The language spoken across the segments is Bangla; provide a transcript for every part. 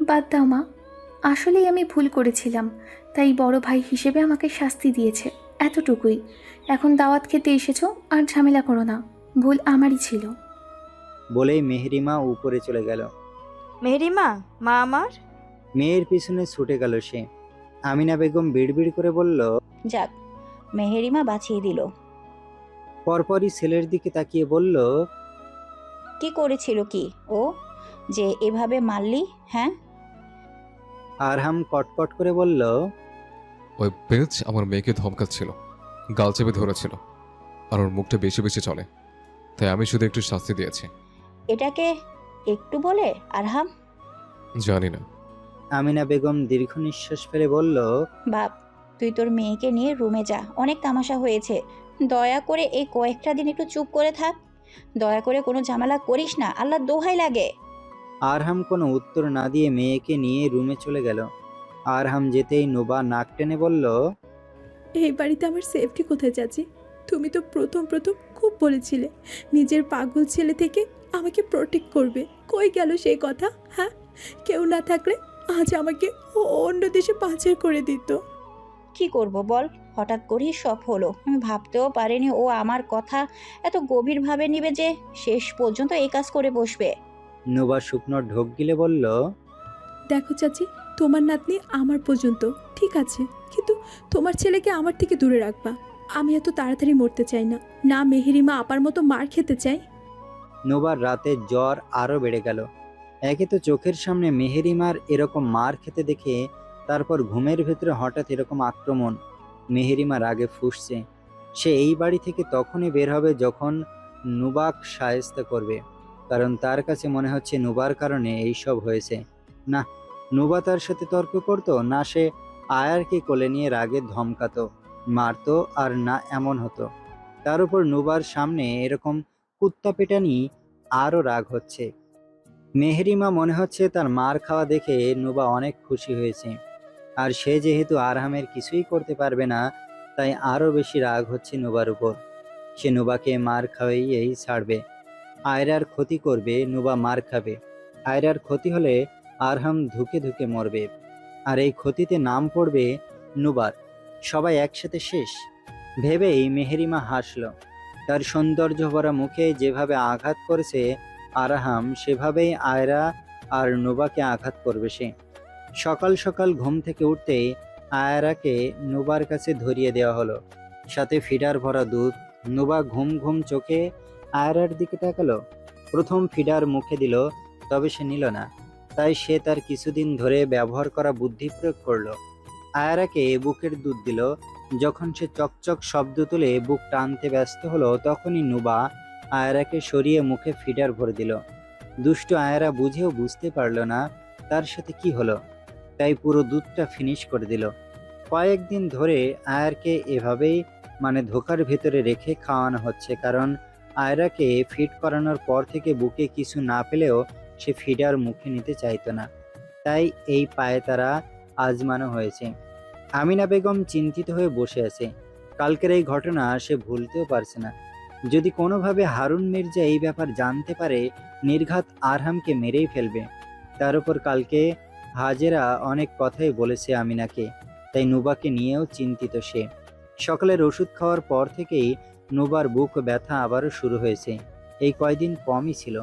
বাদ দাও মা, আসলেই আমি ভুল করেছিলাম, তাই বড় ভাই হিসেবে আমাকে শাস্তি দিয়েছে, এতটুকুই। এখন দাওয়াত খেতে এসেছো, আর ঝামেলা করো না, ভুল আমারই ছিল। বলেই মেহেরিমা উপরে চলে গেল। মেহেরিমা, মা আমার। মেয়ের পিছনে ছুটে গেল সে। আমিনা বেগম বিড়বিড় করে বলল, যাক, মেহেরিমা বাঁচিয়ে দিল। পরপরই ছেলের দিকে তাকিয়ে বলল, কি করেছিল কি ও, যে এভাবে মারলি? হ্যাঁ, আরহাম কটকট করে বলল, ওই পেজ আমার মেয়েকে ধমকাচ্ছিল, গাল চেপে ধরেছিল, আর ওর মুখটা বেশি বেশি চলে, তাই আমি শুধু একটু শাস্তি দিয়েছি। এটাকে একটু বলে আরহাম? জানি না। আমিনা বেগম দীর্ঘ নিঃশ্বাস ফেলে বলল, বাপ, তুই তোর মেয়েকে নিয়ে রুমে যা, অনেক তামাশা হয়েছে। দয়া করে এই কয়েকটা দিন একটু চুপ করে থাক। দয়া করে কোনো ঝামেলা করিস না, আল্লাহর দোহাই লাগে। আরহাম কোনো উত্তর না দিয়ে মেয়েকে নিয়ে রুমে চলে গেল। আরহাম যেতেই নোবা নাক টেনে বলল, এই বাড়িতে আমার সেফটি কোথায় চাচি? তুমি তো প্রথম প্রথম খুব বলেছিলে নিজের পাগল ছেলে থেকে আমাকে প্রোটেক্ট করবে। কই গেল সেই কথা? হ্যাঁ, কেউ না থাকলে আজ আমাকে অন্য দেশে পাচার করে দিত। কি করব বল, হঠাৎ করেই সব হলো। আমি ভাবতেও পারিনি ও আমার কথা এত গভীরভাবে নিবে, যে শেষ পর্যন্ত এই কাজ করে বসবে। নোবা শুকনো ঢোক গিলে বলল, দেখো চাচি, তোমার নাতনি আমার পর্যন্ত ঠিক আছে, কিন্তু তোমার ছেলেকে আমার থেকে দূরে রাখবা। আমি এত তাড়াতাড়ি মরতে চাই না, না মেহেরিমা আপার মতো মার খেতে চাই। নোবার রাতে জ্বর আরো বেড়ে গেল। একে তো চোখের সামনে মেহেরিমার এরকম মার খেতে দেখে, তারপর ঘুমের ভেতরে হঠাৎ এরকম আক্রমণ। মেহেরিমা রাগে ফুঁসছে। সে এই বাড়ি থেকে তখনই বের হবে যখন নুবাক শায়েস্তা করবে, কারণ তার কাছে মনে হচ্ছে নুবার কারণে এইসব হয়েছে। না, নুবা তার সাথে তর্ক করতো না, সে আয়ারকে কোলে নিয়ে রাগে ধমকাতো, মারতো, আর না এমন হতো। তার উপর নুবার সামনে এরকম কুত্তা পেটানি, আরও রাগ হচ্ছে। মেহেরিমা মনে হচ্ছে তার মার খাওয়া দেখে নুবা অনেক খুশি হয়েছে, আর সে যেহেতু আরহামের কিছুই করতে পারবে না, তাই আরও বেশি রাগ হচ্ছে নুবার উপর। সে নুবাকে মার খাওয়াইয়েই ছাড়বে। আয়রার ক্ষতি করবে, নুবা মার খাবে। আয়রার ক্ষতি হলে আরহাম ধুকে ধুকে মরবে, আর এই ক্ষতিতে নাম পড়বে নুবার। সবাই একসাথে শেষ ভেবেই মেহেরিমা হাসল। তার সৌন্দর্য ভরা মুখে যেভাবে আঘাত করেছে আরহাম, সেভাবেই আয়রা আর নুবাকে আঘাত করবে সে। সকাল সকাল ঘুম থেকে উঠতেই আয়রাকে নুবার কাছে ধরিয়ে দেওয়া হলো, সাথে ফিডার ভরা দুধ। নুবা ঘুম ঘুম চোখে আয়রার দিকে তাকালো। প্রথম ফিডার মুখে দিল, তবে সে নিল না। তাই সে তার কিছুদিন ধরে ব্যবহার করা বুদ্ধি প্রয়োগ করলো। আয়রাকে বুকের দুধ দিল। যখন সে চকচক শব্দ তুলে বুক টানতে ব্যস্ত হলো, তখনই নুবা আয়রাকে সরিয়ে মুখে ফিডার ভরে দিল। দুষ্টু আয়রা বুঝেও বুঝতে পারল না তার সাথে কি হলো, তাই পুরো দুধটা ফিনিশ করে দিল। কয়েকদিন ধরে আয়ারকে এভাবেই ধোকার ভেতরে রেখে খাওয়ানো হচ্ছে, কারণ আয়রাকে ফিড করানোর পর থেকে বুকে কিছু না পেলেও সে ফিডার মুখে নিতে চাইতো না, তাই এই পায়তারা আজমানো হয়েছে। আমিনা বেগম চিন্তিত হয়ে বসে আছে। কালকের এই ঘটনা সে ভুলতেও পারছে না। যদি কোনোভাবে হারুন মির্জা এই ব্যাপার জানতে পারে, নির্ঘাত আরহামকে মেরেই ফেলবে। তার উপর কালকে হাজেরা অনেক কথাই বলেছে আমিনাকে, তাই নুবাকে নিয়েও চিন্তিত সে। সকালের ওষুধ খাওয়ার পর থেকেই নুবার বুক ব্যথা আবারও শুরু হয়েছে। এই কয়দিন কমই ছিল।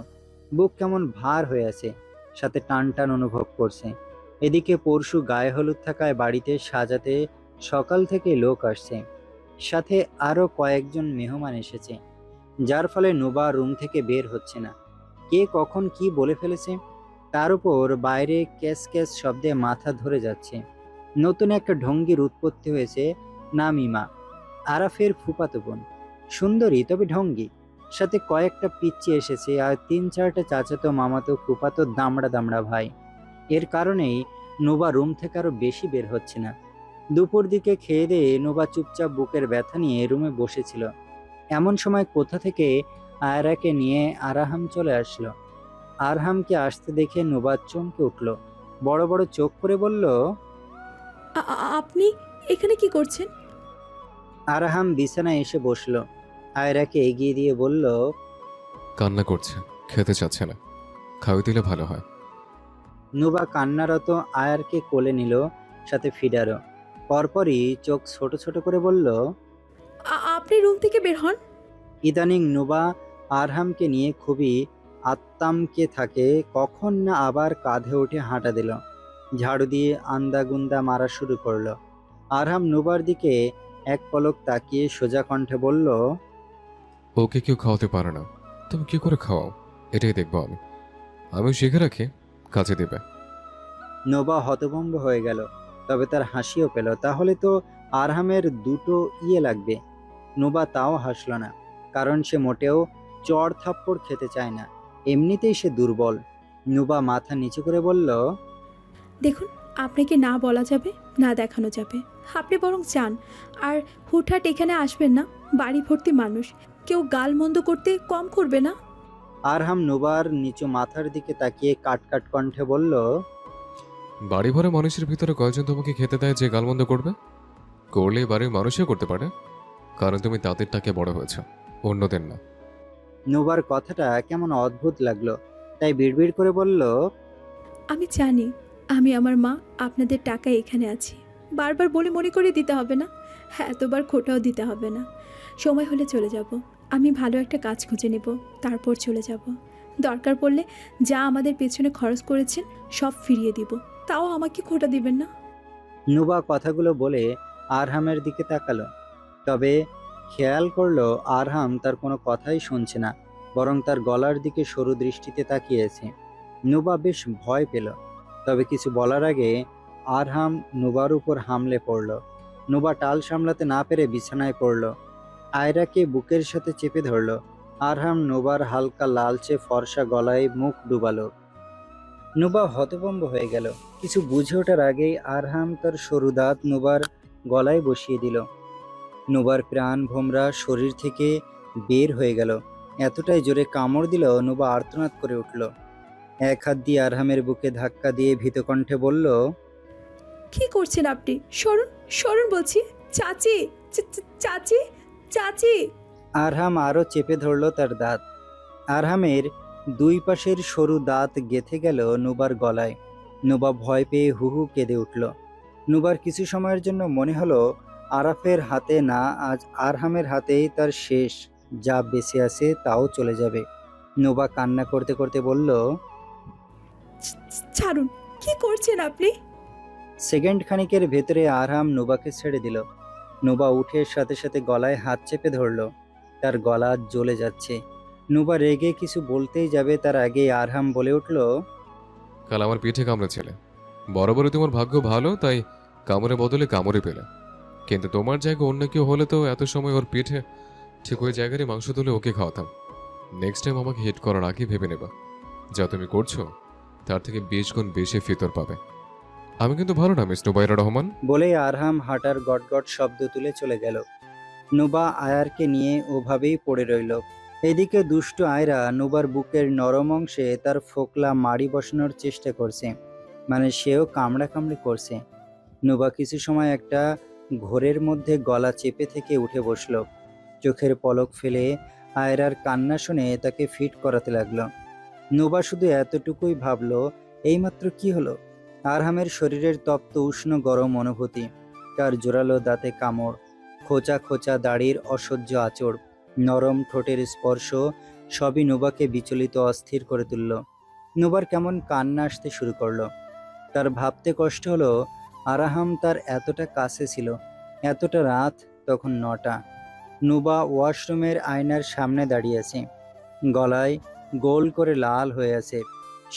বুক কেমন ভার হয়ে আছে, সাথে টান টান অনুভব করছে। এদিকে পরশু গায়ে হলুদ থাকায় বাড়িতে সাজাতে সকাল থেকে লোক আসছে, সাথে আরো কয়েকজন মেহমান এসেছে, যার ফলে নুবা রুম থেকে বের হচ্ছে না। কে কখন কি বলে ফেলেছে, তার উপর বাইরে ক্যাস ক্যাস শব্দে মাথা ধরে যাচ্ছে। নতুন একটা ঢঙ্গির উৎপত্তি হয়েছে, নামিমা, আরাফের ফুফাতো বোন। সুন্দরী তবে ঢঙ্গি, সাথে কয়েকটা পিচ্চি এসেছে, আর 3-4টা চাচাতো মামাতো ফুফাতো দামড়া দামড়া ভাই। এর কারণেই নোবা রুম থেকে আরো বেশি বের হচ্ছে না। দুপুর দিকে খেয়ে দিয়ে নোবা চুপচাপ বুকের ব্যথা নিয়ে রুমে বসেছিল। এমন সময় কোথা থেকে আয়রাকে নিয়ে আরহাম চলে আসলো। আরহামকে আসতে দেখে নোবা চমকে উঠল, বড় বড় চোখ করে বলল, আপনি এখানে কি করছেন? আরহাম বিছানায় এসে বসলো। আয়রাকে এগিয়ে দিয়ে বলল, কান্না করছে, খেতে চাচ্ছে না, খাওয়াই দিলে ভালো হয়। নুবা কান্নারত আয়ারকে কোলে নিল, সাথে ফিডারও। পরপরই চোখ ছোট ছোট করে বলল, আপনি রুম থেকে বের হন। ইদানিং নুবা আরহামকে নিয়ে খুবই আত্মামকে থাকে। কখন না আবার কাঁধে উঠে হাঁটা দিল, ঝাড়ু দিয়ে আন্দাগুন্দা মারা শুরু করলো। আরহাম নুবার দিকে এক পলক তাকিয়ে সোজা কণ্ঠে বলল, ওকে কেউ খাওয়াতে পারে না, তুমি কি করে খাওয়াও এটাই দেখবো আমি। আমি শিখে রাখি, কাজে দেবে। নোবা হতভম্ব হয়ে গেল, তবে তার হাসিও পেল। তাহলে তো আরহামের দুটো লাগবে। নোবা তাও হাসল না, কারণ সে মোটেও চড় থাপ্পড় খেতে চায় না, এমনিতেই সে দুর্বল। নোবা মাথা নিচু করে বলল, দেখুন, আপনাকে না বলা যাবে না দেখানো যাবে। আপনি বরং চান, আর হুটহাট এখানে আসবেন না। বাড়ি ভর্তি মানুষ, কেউ গাল মন্দ করতে কম করবে না। আরহাম নোবার নিচু মাথার দিকে তাকিয়ে কাট কাট কণ্ঠে বলল, বাড়ি ভরা মানুষের ভিতরে কয়জন তোমাকে খেতে দেয় যে গালমন্দ করবে? করলে বাড়ির মানুষও করতে পারে, কারণ তুমি তাদের টাকে বড় হয়েছ, অন্যদের না। নোবার কথাটা কেমন অদ্ভুত লাগলো, তাই বিড়বিড় করে বলল, আমি জানি আমি আমার মা আপনাদের টাকায় এখানে আছি। বারবার বলে মনে করে দিতে হবে না, হ্যাঁ এতবার খোটাও দিতে হবে না। সময় হলে চলে যাব। আমি ভালো একটা কাজ খুঁজে নেব, তারপর চলে যাব। দরকার পড়লে যা আমাদের পেছনে খরচ করেছেন সব ফিরিয়ে দিব, তাও আমাকে খোটা দিবেন না। নুবা কথাগুলো বলে আরহামের দিকে তাকালো, তবে খেয়াল করলো আরহাম তার কোনো কথাই শুনছে না, বরং তার গলার দিকে সরু দৃষ্টিতে তাকিয়েছে। নুবা বেশ ভয় পেল, তবে কিছু বলার আগে আরহাম নুবার উপর হামলে পড়ল। নুবা টাল সামলাতে না পেরে বিছানায় পড়ল, আয়রাকে বুকের সাথে চেপে ধরল। আরহাম নুবার হালকা লালচে ফর্সা গলায় মুখ ডুবালো। নুবা হতভম্ব হয়ে গেল। কিছু বুঝে ওঠার আগেই আরহাম তার সরু দাঁত নুবার গলায় বসিয়ে দিল। নুবার প্রাণ ভোমরা শরীর থেকে বের হয়ে গেল। এতটাই জোরে কামড় দিল নুবা আর্তনাদ করে উঠল। এক হাত দিয়ে আরহামের বুকে ধাক্কা দিয়ে ভীত কণ্ঠে বলল, কি করছেন আপনি? সরুন, সরুন বলছি। চাচি, চাচি, চাচি। আরহাম আরও চেপে ধরল তার দাঁত। আরহামের দুই পাশের সরু দাঁত গেঁথে গেল নুবার গলায়। নুবা ভয় পেয়ে হু হু কেঁদে উঠল। নুবার কিছু সময়ের জন্য মনে হলো আরাফের হাতে না, আজ আরহামের হাতেই তার শেষ, যা বেঁচে আছে তাও চলে যাবে। নুবা কান্না করতে করতে বলল, ছাড়ুন, কি করছেন আপনি? সেকেন্ড খানিকের ভেতরে আরহাম নুবাকে ছেড়ে দিল। নুবা উঠে সাথে সাথে গলায় হাত চেপে ধরল। তার গলা জ্বলে যাচ্ছে। নুবা রেগে কিছু বলতেই যাবে, তার আগেই আরহাম বলে উঠল, কাল আমার পিঠে কামড়েছিলে। বরাবরই তোমার ভাগ্য ভালো, তাই কামড়ে বদলে কামড়ে পেলে। কিন্তু তোমার জায়গা অন্য কেউ হলে তো এত সময় ওর পিঠে ঠিক ওই জায়গারই মাংস তুলে ওকে খাওয়াতাম। নেক্সট টাইম আমাকে হিট করার আগে ভেবে নেবা, যা তুমি করছো তার থেকে 20 গুণ বেশি ফিতর পাবে। আমি কিন্তু ভালো না মিস নুবাইরা রহমান। বলেই আরহাম হাঁটার গটগট শব্দ তুলে চলে গেল। নুবা আয়ারকে নিয়ে ওভাবেই পড়ে রইল। এদিকে দুষ্টু আয়রা নুবার বুকের নরম অংশে তার ফোকলা মাড়ি বসানোর চেষ্টা করছে, মানে সেও কামড়া কামড়ি করছে। নুবা কিছু সময় একটা ঘোরের মধ্যে গলা চেপে থেকে উঠে বসল। চোখের পলক ফেলে আয়রার কান্না শুনে তাকে ফিট করাতে লাগলো। নুবা শুধু এতটুকুই ভাবল, এইমাত্র কি হলো? আরহামের শরীরের তপ্ত উষ্ণ গরম অনুভূতি, তার জোরালো দাঁতে কামড়, খোঁচা খোঁচা দাড়ির অসহ্য আঁচড়, নরম ঠোঁটের স্পর্শ, সবই নুবাকে বিচলিত অস্থির করে তুলল। নুবার কেমন কান্না আসতে শুরু করলো। তার ভাবতে কষ্ট হলো, আরহাম তার এতটা কাছে ছিল, এতটা রাত, তখন 9টা। নুবা ওয়াশরুমের আয়নার সামনে দাঁড়িয়েছে, গলায় গোল করে লাল হয়ে আছে,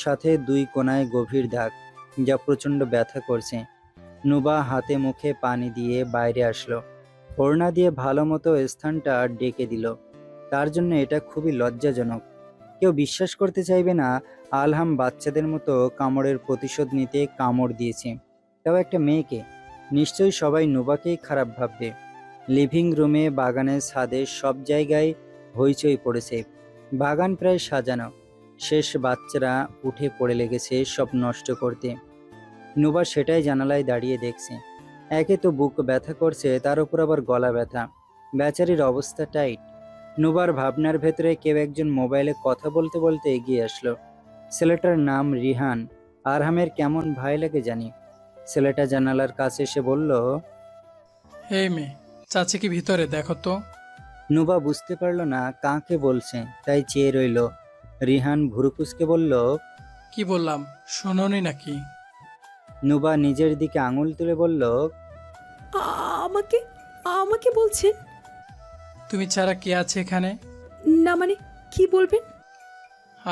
সাথে 2 কোণায় গভীর দাগ, যা প্রচণ্ড ব্যথা করছে। নুবা হাতে মুখে পানি দিয়ে বাইরে আসলো, ওড়না দিয়ে ভালো মতো স্থানটা ডেকে দিল। তার জন্য এটা খুবই লজ্জাজনক। কেউ বিশ্বাস করতে চাইবে না আলহাম বাচ্চাদের মতো কামড়ের প্রতিশোধ নিতে কামড় দিয়েছে, তাও একটা মেয়েকে। নিশ্চয়ই সবাই নুবাকেই খারাপ ভাববে। লিভিং রুমে, বাগানের ছাদে, সব জায়গায় হইচই পড়েছে। বাগান প্রায় সাজানো শেষ, বাচ্চারা উঠে পড়ে লেগেছে সব নষ্ট করতে। নুবা সেটাই জানালায় দাঁড়িয়ে দেখছে। একে তো বুক ব্যথা করছে, তার উপর আবার গলা ব্যথা। বেচারির অবস্থা টাইট। নুবার ভাবনার ভেতরে কেউ একজন মোবাইলে কথা বলতে বলতে এগিয়ে আসলো। ছেলেটার নাম রিহান। আরহামের কেমন ভয় লাগে জানি। ছেলেটা জানালার কাছে এসে বলল, এই মেয়ে, চাচি কি ভিতরে, দেখো তো। নুবা বুঝতে পারলো না কাকে বলছে, তাই চেয়ে রইল। রিহান ভুরুকুসকে বলল, কি বললাম, শোনোনি নাকি? নুবা নিজের দিকে আঙুল তুলে বলল, আমাকে আমাকে বলছেন? তুমি ছাড়া কে আছে এখানে? না মানে কি বলবেন?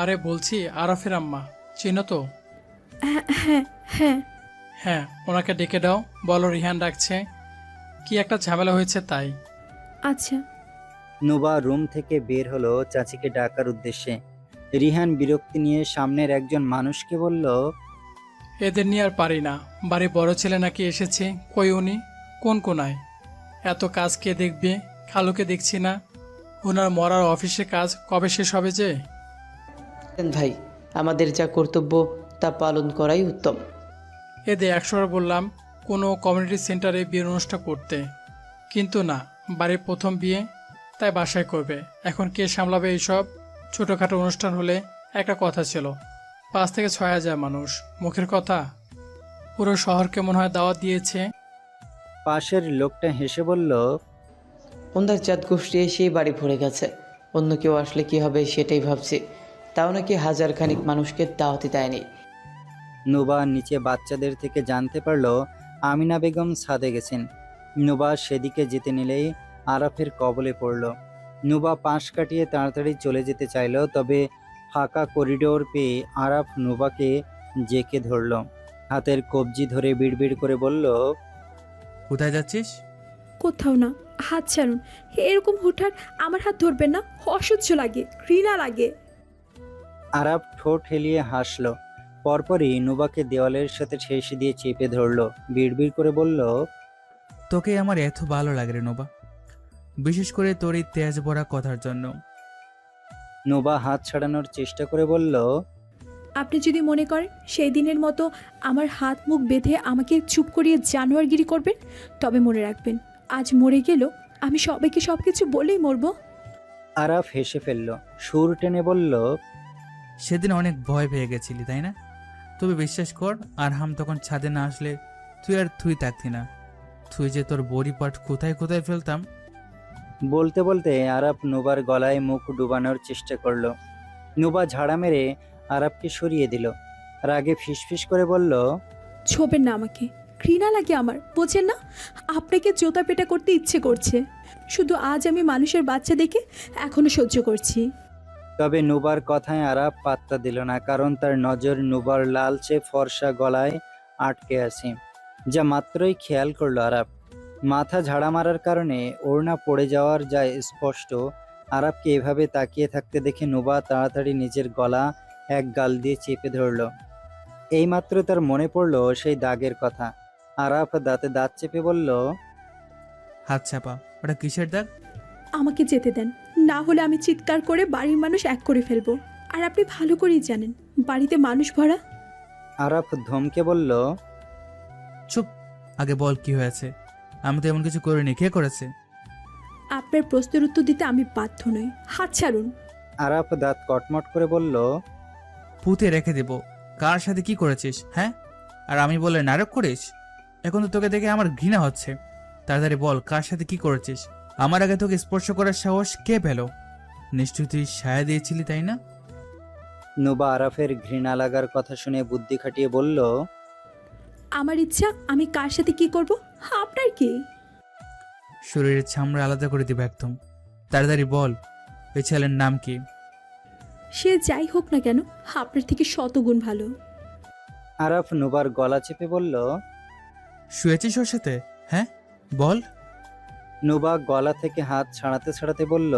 আরে বলছি আরাফের আম্মা, চিনো তো? হ্যাঁ হ্যাঁ হ্যাঁ। হ্যাঁ, ওনাকে ডেকে দাও, বলো রিহান ডাকছে, কি একটা ঝামেলা হয়েছে তাই। আচ্ছা। নুবা রুম থেকে বের হলো চাচিকে ডাকার উদ্দেশ্যে। রিহান বিরক্তি নিয়ে সামনের একজন মানুষকে বলল, এদের নিয়ে আর পারি না, বাড়ি বড় ছেলে নাকি এসেছে, কই উনি, কোন কোনায়? এত কাজ কে দেখবে? খালুকে দেখছি না, ওনার মরার অফিসে কাজ কবে শেষ হবে যে? ভাই, আমাদের যা কর্তব্য তা পালন করাই উত্তম। এদের 100বার বললাম কোনো কমিউনিটি সেন্টারে বিয়ের অনুষ্ঠান করতে, কিন্তু না, বাড়ির প্রথম বিয়ে, তাই বাসায় করবে। এখন কে সামলাবে এইসব? ছোটোখাটো অনুষ্ঠান হলে একটা কথা ছিল, 5 থেকে 6 হাজার মানুষ, মুখের কথা। পুরো শহরকে মনে হয় দাওয়াত দিয়েছে। পাশের লোকটা হেসে বলল, ওনার জাত গোষ্ঠী এসেই বাড়ি ভরে গেছে, অন্য কেউ আসলে কি হবে সেটাই ভাবছি। তাও নাকি হাজার খানিক মানুষকে দাওয়াতি দেয়নি। নুবা নিচে বাচ্চাদের থেকে জানতে পারল আমিনা বেগম ছাদে গেছেন। নুবা সেদিকে যেতে নিলেই আরাফের কবলে পড়ল। নুবা পাশ কাটিয়ে তাড়াতাড়ি চলে যেতে চাইল, তবে ফাঁকা করিডোর পেয়ে আরাফ নুবাকে জেকে ধরল। হাতের কবজি ধরে বিড়বিড় করে বলল, কোথায় যাচ্ছিস? কোথাও না, হাত ছাড়ুন। এরকম হুটহাট আমার হাত ধরবেন না, অসহ্য লাগে, ঘৃণা লাগে। আরাফ ঠোঁট হেলিয়ে হাসল। পরপরই নুবাকে দেওয়ালের সাথে ঠেস দিয়ে চেপে ধরল। বিড়বিড় করে বলল, তোকে আমার এত ভালো লাগে রে নোবা, বিশেষ করে তোর এই তেজ ভরা কথার জন্য। নুবা হাত ছাড়ানোর চেষ্টা করে বলল, আপনি যদি মনে করেন সেই দিনের মতো আমার হাত মুখ বেঁধে আমাকে চুপ করিয়ে জানোয়ারগিরি করবেন, তবে মনে রাখবেন, আজ মরে গেল আমি সবাইকে সব কিছু বলেই মরবো। আরাফ হেসে ফেলল, সুর টেনে বলল, সেদিন অনেক ভয় পেয়ে গেছিলি তাই না? তবে বিশ্বাস কর, আরহাম তখন ছাদে না আসলে তুই থাকতি না। তুই যে তোর বডি পার্ট কোথায় কোথায় ফেলতাম। বলতে বলতে আরাফ নুবার গলায় মুখ ডুবানোর চেষ্টা করলো। নুবা ঝাড়া মেরে আরাফকে সরিয়ে দিল। রাগে ফিসফিস করে বলল, ছোবেন না আমাকে, ঘৃণা লাগে আমার, বোঝেন না? আপনাকে জোতা পেটা করতে ইচ্ছে করছে। শুধু আজ আমি মানুষের বাচ্চা দেখে এখনো সহ্য করছি। তবে নুবার কথায় আরাফ পাত্তা দিল না, কারণ তার নজর নুবার লালচে ফর্সা গলায় আটকে আছে, যা মাত্রই খেয়াল করলো আরাফ। মাথা ঝাড়া মারার কারণে ওড়না পড়ে যাওয়ার যা স্পষ্ট। আরাফকে এভাবে তাকিয়ে থাকতে দেখে নুবা তাড়াতাড়ি নিজের গলা এক গাল দিয়ে চেপে ধরল। এইমাত্র তার মনে পড়ল সেই দাগের কথা। আরাফ দাঁতে দাঁত চেপে বলল, হাত চাপা, ওটা কিসের দাগ? আমাকে যেতে দেন, না হলে আমি চিৎকার করে বাড়ির মানুষ এক করে ফেলবো। আর আপনি ভালো করেই জানেন বাড়িতে মানুষ ভরা। আরাফ ধমকে বলল, চুপ, আগে বল কি হয়েছে। আমি তো এমন কিছু করিনি, কে করেছে? আপনার প্রশ্নের উত্তর দিতে আমি বাধ্য নই, হাত ছাড়ুন। আরাফ দাঁত কটমট করে বলল, পুঁতে রেখে দেব। কার সাথে কি করেছিস হ্যাঁ? আর আমি বলে নাটক করিস? এখন তো তোকে দেখে আমার ঘৃণা হচ্ছে। তাড়াতাড়ি বল, কার সাথে কি করেছিস? আমার আগে তোকে স্পর্শ করার সাহস কে পেল? নিশ্চয়ই তুই সায়া দিয়েছিলি তাই না? নুবা আরাফের ঘৃণা লাগার কথা শুনে বুদ্ধি খাটিয়ে বলল, আমার ইচ্ছা আমি কার সাথে কি করব, আপনার কি? শরীরের চামড়া আলাদা করে দিবে একদম। তাড়াতাড়ি বল, ওই ছেলের নাম কি? সে যাই হোক না কেন, আপনার থেকে শতগুণ ভালো। আরাফ নুবার গলা চেপে বলল, শুয়েছিস ওর সাথে হ্যাঁ? বল। নুবা গলা থেকে হাত ছাড়াতে ছাড়াতে বলল,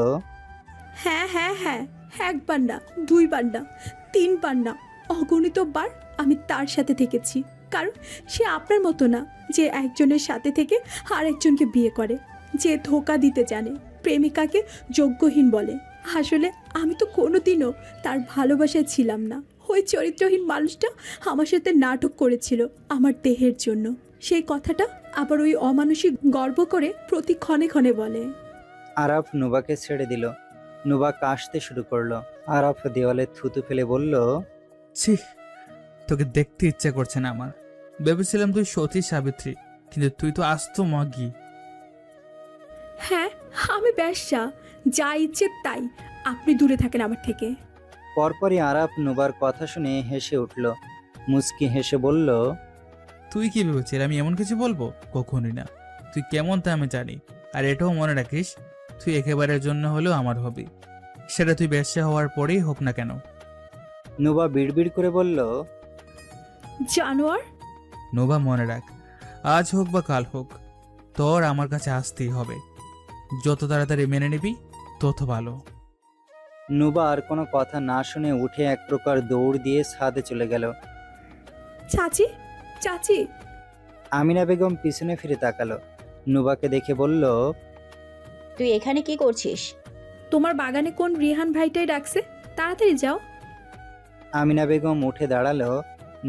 হ্যাঁ হ্যাঁ হ্যাঁ, একবার না, দুইবার না, তিনবার না, অগণিত বার আমি তার সাথে থেকেছি। কারণ সে আপনার মতো না, যে একজনের সাথে থেকে আর একজনকে বিয়ে করে, যে ধোঁকা দিতে জানে, প্রেমিকাকে যোগ্যহীন বলে। আসলে আমি তো কোনোদিনও তার ভালোবাসায় ছিলাম না। ওই চরিত্রহীন মানুষটা আমার সাথে নাটক করেছিল আমার দেহের জন্য। সেই কথাটা আবার ওই অমানসিক গর্ব করে প্রতি ক্ষণে ক্ষণে বলে। আরাফ নুবাকে ছেড়ে দিল। নুবা কাশতে শুরু করলো। আরাফ দেওয়ালে থুতু ফেলে বলল, ছি, তোকে দেখতে ইচ্ছে করছে না আমার। ভেবেছিলাম তুই সতী সাবিত্রী, কিন্তু তুই তো আস্ত মাগি। হ্যাঁ, আমি ব্যবসা, যা ইচ্ছে তাই। আপনি দূরে থাকেন আমার থেকে। পরপরই আরাফ নুবার কথা শুনে হেসে উঠল। মুচকি হেসে বলল, তুই কি ভেবেছিস আমি এমন কিছু বলবো? কখনই না। তুই কেমন তা আমি জানি। আর এটাও মনে রাখিস, তুই একেবারের জন্য হলেও আমার হবি, সেটা তুই ব্যবসা হওয়ার পরেই হোক না কেন। নুবা বিড়বিড় করে বলল, জানোয়ার। নোবা, মনে রাখ, আজ হোক বা কাল হোক, তোর আমার কাছে আসতেই হবে। যত তাড়াতাড়ি মেনে নিবি তত ভালো। নুবা আর কোনো কথা না শুনে উঠে এক প্রকার দৌড় দিয়ে ছাদে চলে গেল। চাচি, চাচি। আমিনা বেগম পিছনে ফিরে তাকালো। নুবাকে দেখে বলল, তুই এখানে কি করছিস? তোমার বাগানে কোন রিহান ভাইটাই ডাকছে, তাড়াতাড়ি যাও। আমিনা বেগম উঠে দাঁড়ালো।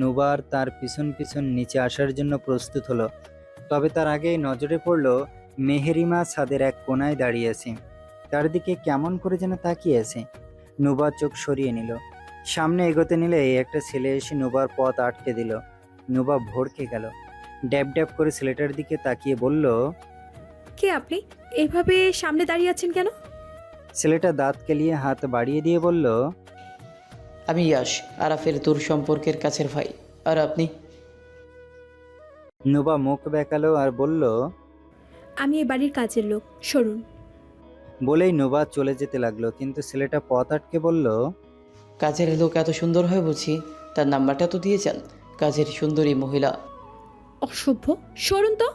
নুবার তার পিছন পিছন নিচে আসার জন্য প্রস্তুত হলো। তবে তার আগেই নজরে পড়ল মেহেরিমা ছাদের এক কোনায় দাঁড়িয়ে আছে। তার দিকে কেমন করে যেন তাকিয়ে আছে। নুবা চোখ সরিয়ে নিল। সামনে এগোতে নিলে একটা ছেলে এসে নুবার পথ আটকে দিল। নুবা ভড়কে গেল। ড্যাব ড্যাব করে ছেলেটার দিকে তাকিয়ে বলল, কে আপনি? এভাবে সামনে দাঁড়িয়ে আছেন কেন? ছেলেটা দাঁত কেলিয়ে হাত বাড়িয়ে দিয়ে বলল, আমি ইয়াশ, আরাফের দূর সম্পর্কের কাছের ভাই। আর আপনি? নুবা মুখ বেঁকালো আর বলল, আমি এ বাড়ির কাজের লোক, সরুন। বলেই নুবা চলে যেতে লাগলো। কিন্তু ছেলেটা পথ আটকে বলল, কাজের লোক এত সুন্দর হয় বুঝি? তার নাম্বারটা তো দিয়ে যান, কাজের সুন্দরী মহিলা। অসভ্য, সরুন তো।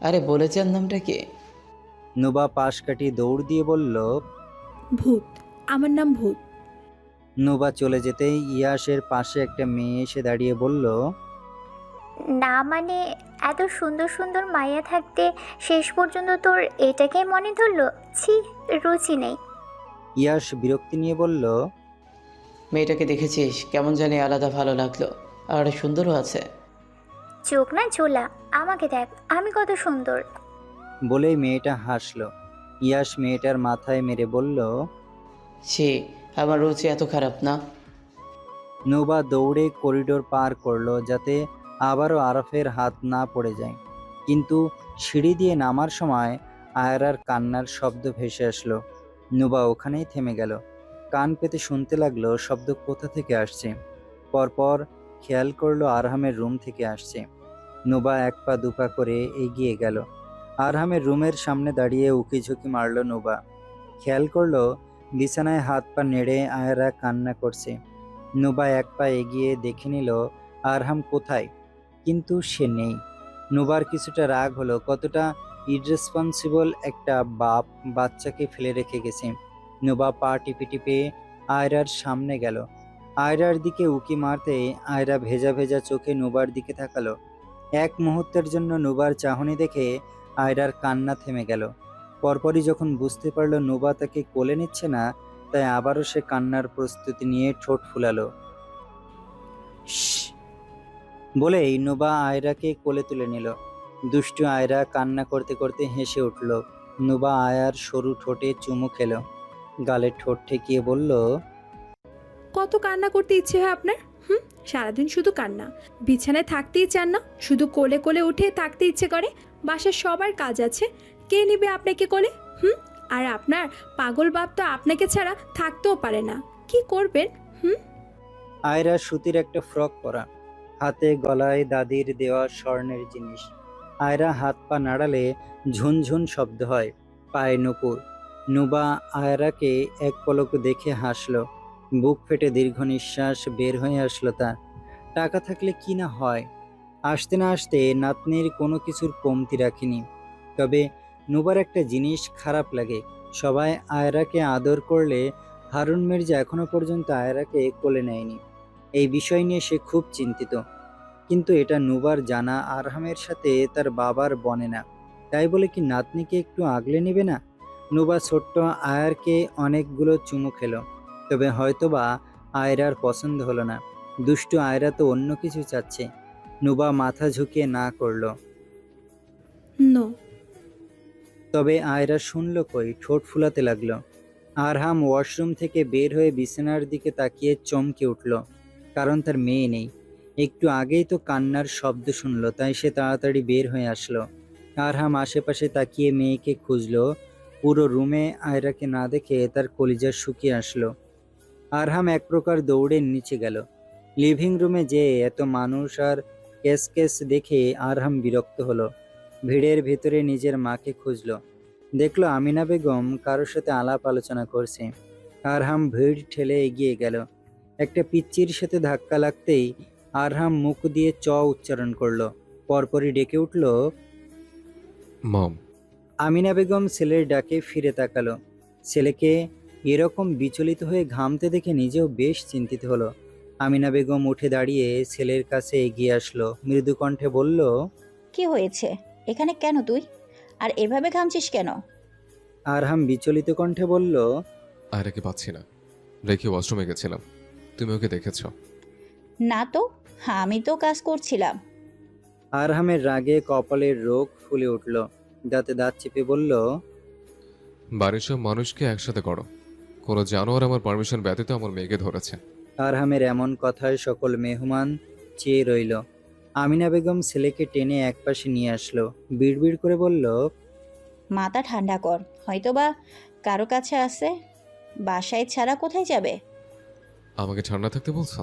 আরে বলে যান নামটা কি? নুবা পাশ কাটিয়ে দৌড় দিয়ে বলল, ভূত, আমার নাম ভূত। নুবা চলে যেতেই ইয়াসের পাশে একটা মেয়ে এসে দাঁড়িয়ে বলল, না মানে এত সুন্দর সুন্দর মাইয়া থাকতে শেষ পর্যন্ত তোর এটাকে মনে ধরলো? ছি, রুচি নেই। ইয়াস বিরক্তি নিয়ে বলল, মেয়েটাকে দেখেছিস? কেমন জানি আলাদা ভালো লাগলো, আর সুন্দরও আছে। চোখ না ঝোলা, আমাকে দেখ আমি কত সুন্দর। বলেই মেয়েটা হাসলো। ইয়াস মেয়েটার মাথায় মেরে বলল, ছি, আমার রুচি এত খারাপ না। নুবা দৌড়ে করিডোর পার করলো যাতে আবারও আরফের হাত না পড়ে যায়। কিন্তু সিঁড়ি দিয়ে নামার সময় আয়রার কান্নার শব্দ ভেসে আসলো। নুবা ওখানেই থেমে গেল। কান পেতে শুনতে লাগলো শব্দ কোথা থেকে আসছে। পরপর খেয়াল করলো আরহামের রুম থেকে আসছে। নুবা এক পা দুপা করে এগিয়ে গেল। আরহামের রুমের সামনে দাঁড়িয়ে উকিঝুঁকি মারল নুবা। খেয়াল করলো বিছানায় হাত পা নেড়ে আয়রা কান্না করছে। নুবা এক পা এগিয়ে দেখে নিল আরহাম কোথায়, কিন্তু সে নেই। নুবার কিছুটা রাগ হলো, কতটা ইররেসপন্সিবল একটা বাপ বাচ্চাকে ফেলে রেখে গেছে। নুবা পা টিপে টিপে আয়রার সামনে গেল। আয়রার দিকে উকি মারতে আয়রা ভেজা ভেজা চোখে নুবার দিকে তাকালো। এক মুহূর্তের জন্য নুবার চাহনি দেখে আয়রার কান্না থেমে গেল। পরপরই যখন বুঝতে পারলো নুবা তাকে কোলে নিচ্ছে না, তাই আবারও সে কান্নার প্রস্তুতি নিয়ে ঠোঁট ফুলালো। বলেই নুবা আয়রাকে কোলে তুলে নিল। দুষ্টু আয়রা কান্না করতে করতে হেসে উঠল। নুবা আয়ার সরু ঠোঁটে চুমু খেলো। গালে ঠোঁট ঠেকিয়ে বলল, কত কান্না করতে ইচ্ছে হয় আপনার? সারাদিন শুধু কান্না, বিছানায় থাকতেই চান না, শুধু কোলে কোলে উঠে থাকতে ইচ্ছে করে। বাসার সবার কাজ আছে, কে নিবে আপনাকে কোলে? আর আপনার পাগল বাপ তো আপনাকে ছাড়া থাকতেও পারে না, কি করবেন? আয়রা সুতির একটা ফ্রক পরা, হাতে গলায় দাদির দেওয়া স্বর্ণের জিনিস। আয়রা হাত পা নাড়ালে ঝুনঝুন শব্দ হয়, পায়ে নুপুর। নুবা আয়রাকে এক পলক দেখে হাসলো। বুক ফেটে দীর্ঘ নিঃশ্বাস বের হয়ে আসলো তার। টাকা থাকলে কি না হয়। আসতে না আসতে নাতনির কোনো কিছুর কমতি রাখিনি। তবে নুবার একটা জিনিস খারাপ লাগে, সবাই আয়রাকে আদর করলে হারুন মির্জা এখনো পর্যন্ত আয়রাকে কোলে নেয়নি। এই বিষয় নিয়ে সে খুব চিন্তিত। কিন্তু এটা নুবার জানা আরহামের সাথে তার বাবার বনে না, তাই বলে কি নাতনিকে একটু আগলে নেবে না? নুবা ছোট্ট আয়ারকে অনেকগুলো চুমু খেলো, তবে হয়তোবা আয়রার পছন্দ হলো না। দুষ্টু আয়রা তো অন্য কিছু চাচ্ছে। নুবা মাথা ঝুঁকিয়ে না করলো। নো। তবে আয়রা শুনল কই, ঠোঁট ফুলাতে লাগলো। আরহাম ওয়াশরুম থেকে বের হয়ে বিছানার দিকে তাকিয়ে চমকে উঠল, কারণ তার মেয়ে নেই। একটু আগেই তো কান্নার শব্দ শুনলো, তাই সে তাড়াতাড়ি বের হয়ে আসলো। আরহাম আশেপাশে তাকিয়ে মেয়েকে খুঁজলো। পুরো রুমে আয়রাকে না দেখে তার কলিজা শুকিয়ে আসলো। আরহাম এক প্রকার দৌড়ে নিচে গেল। লিভিং রুমে যেয়ে এত মানুষ আর কেস দেখে আরহাম বিরক্ত হলো। ভিড়ের ভেতরে নিজের মাকে খুঁজলো। দেখলো আমিনা বেগম কারোর সাথে আলাপ আলোচনা করছে। আরহাম ভিড় ঠেলে এগিয়ে গেল। একটা পিচ্চির সাথে ধাক্কা লাগতেই আরহাম মুখ দিয়ে চ উচ্চারণ করলো। পরপরই ডেকে উঠল, মম। আমিনা বেগম ছেলের ডাকে ফিরে তাকালো। ছেলেকে এরকম বিচলিত হয়ে ঘামতে দেখে নিজেও বেশ চিন্তিত হলো। আমিনা বেগম উঠে দাঁড়িয়ে ছেলের কাছে এগিয়ে আসলো, মৃদু কণ্ঠে বলল, কি হয়েছে? এখানে কেন তুই? আর এভাবে ঘামছিস কেন? আরহাম বিচলিত কণ্ঠে বলল, আয়রাকে পাচ্ছি না, রেখে ওয়াশরুমে গেছিলাম। তুমি ওকে দেখেছ? না তো, আমি তো কাজ করছিলাম। আরহামের রাগে কপালের রোগ ফুলে উঠল। দাঁতে দাঁত চেপে বলল, বাড়ির সব মানুষকে একসাথে করো। কোনো জানোয়ার আমার পারমিশন ব্যতীত আমার মেয়েকে ধরেছে। আরহামের এমন কথায় সকল মেহমান চেয়ে রইল। আমিনা বেগম ছেলেকে টেনে একপাশে নিয়ে আসলো, বিড়বিড় করে বলল, মাথা ঠান্ডা কর, হয়তোবা কারো কাছে আছে। বাসায় ছাড়া কোথায় যাবে? আমাকে ঠান্ডা থাকতে বলছো?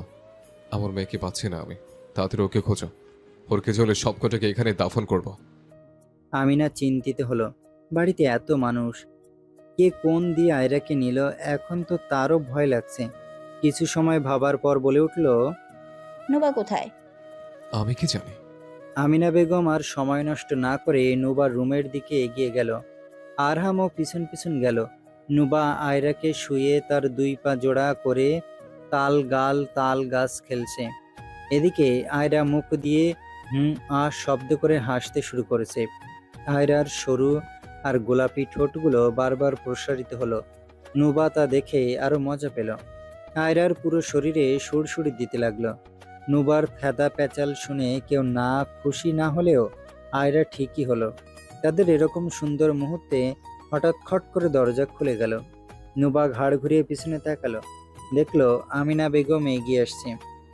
আমার মেয়েকে পাচ্ছি না আমি। তাড়াতাড়ি ওকে খোঁজো। ওর কে চলে সবকটাকে এখানে দাফন করব। আমিনা চিন্তিত হলো। বাড়িতে এত মানুষ, কে কোন দিয়ে আয়রাকে নিল, এখন তো তারও ভয় লাগছে। কিছু সময় ভাবার পর বলে উঠল, নুবা কোথায়? আমি কি জানি। আমিনা বেগম আর সময় নষ্ট না করে নুবার রুমের দিকে এগিয়ে গেল। আরহামও পিছন পিছন গেল। নুবা আয়রাকে শুয়ে তার দুই পা জোড়া করে তাল গাছ খেলছে। এদিকে আয়রা মুখ দিয়ে শব্দ করে হাসতে শুরু করেছে। আয়রার সরু আর গোলাপি ঠোঁটগুলো বারবার প্রসারিত হলো। নুবা তা দেখে আরো মজা পেল। আয়রার পুরো শরীরে সুড়সুড়ি দিতে লাগলো। নুবার ফেদা প্যাচাল শুনে কেউ না খুশি না হলেও আয়রা ঠিকই হলো। তাদের এরকম সুন্দর মুহূর্তে হঠাৎ খট করে দরজা খুলে গেল। নুবা ঘাড় ঘুরিয়ে পিছনে তাকালো, দেখলো আমিনা বেগম এগিয়ে আসছে।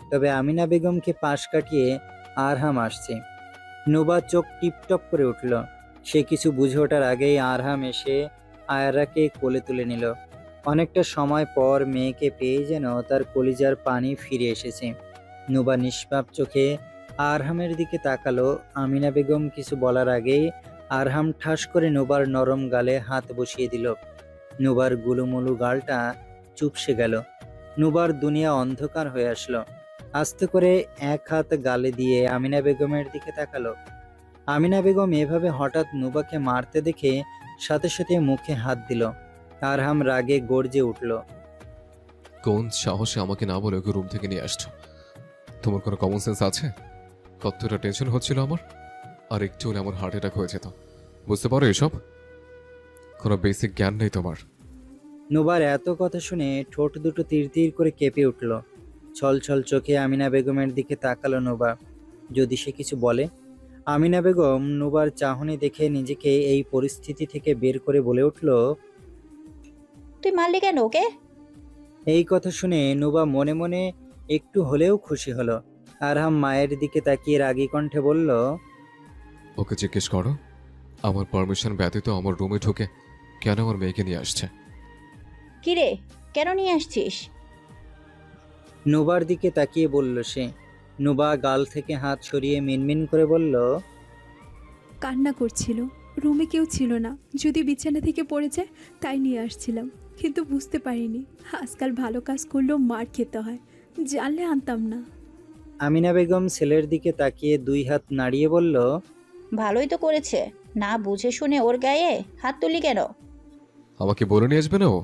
তবে আমিনা বেগমকে পাশ কাটিয়ে আরহাম আসছে। নুবা চোখ টিপটপ করে উঠল। সে কিছু বুঝে ওঠার আগেই আরহাম এসে আয়রাকে কোলে তুলে নিল। অনেকটা সময় পর মেয়েকে পেয়ে যেন তার কলিজার পানি ফিরে এসেছে। নুবা নিষ্পাপ চোখে আরহামের দিকে তাকালো। আমিনা বেগম কিছু বলার আগেই আরহাম ঠাস করে নুবার নরম গালে হাত বসিয়ে দিল। নুবার গুলুমুলু গালটা চুপসে গেল। নুবার দুনিয়া অন্ধকার হয়ে আসলো। আস্তে করে এক হাত গালে দিয়ে আমিনা বেগমের দিকে তাকালো। আমিনা বেগম এভাবে হঠাৎ নুবাকে মারতে দেখে সাথে সাথে মুখে হাত দিল। আরহাম রাগে গর্জে উঠল। কোন সাহসে আমাকে না বলে ওকে রুম থেকে নিয়ে আসছো? তোমার কোনো কমন সেন্স আছে? কতটা টেনশন হচ্ছিল আমার, আর একটু হলে আমার হার্ট অ্যাটাক হয়ে যেত। বুঝতে পারো এসব? কোনো বেসিক জ্ঞান নেই তোমার। নুবার এত কথা শুনে ঠোঁট দুটো তীর তীর করে কেঁপে উঠল। ছল ছল চোখে আমিনা বেগমের দিকে তাকালো নুবা, যদি সে কিছু বলে। আমিনা বেগম নুবার চাহনি দেখে নিজেকে এই পরিস্থিতি থেকে বের করে বলে উঠল, তুই মারলি কেন ওকে? এই কথা শুনে নুবা মনে মনে একটু হলেও খুশি হলো। আরহাম মায়ের দিকে তাকিয়ে রাগী কণ্ঠে বলল, ওকে জিজ্ঞেস করো আমার পারমিশন ব্যতীত আমার রুমে ঢুকে কেন আমার মেয়েকে নিয়ে আসছে। কিরে, কেন নিয়ে আসছিস? নুবার দিকে তাকিয়ে বলল সে। নুবা গাল থেকে হাত সরিয়ে মিনমিন করে বলল, কান্না করছিল, রুমে কেউ ছিল না, যদি বিছানা থেকে পড়ে যায় তাই নিয়ে আসছিলাম, কিন্তু বুঝতে পারিনি আজকাল ভালো কাজ করলেও মার খেতে হয়, জানলে আনতাম না। আমিনা বেগম ছেলের দিকে তাকিয়ে দুই হাত নাড়িয়ে বলল, ভালোই তো করেছে, না বুঝে শুনে ওর গায়ে হাত তুলি কেন? আমাকে বলে নিয়ে আসবে না ও?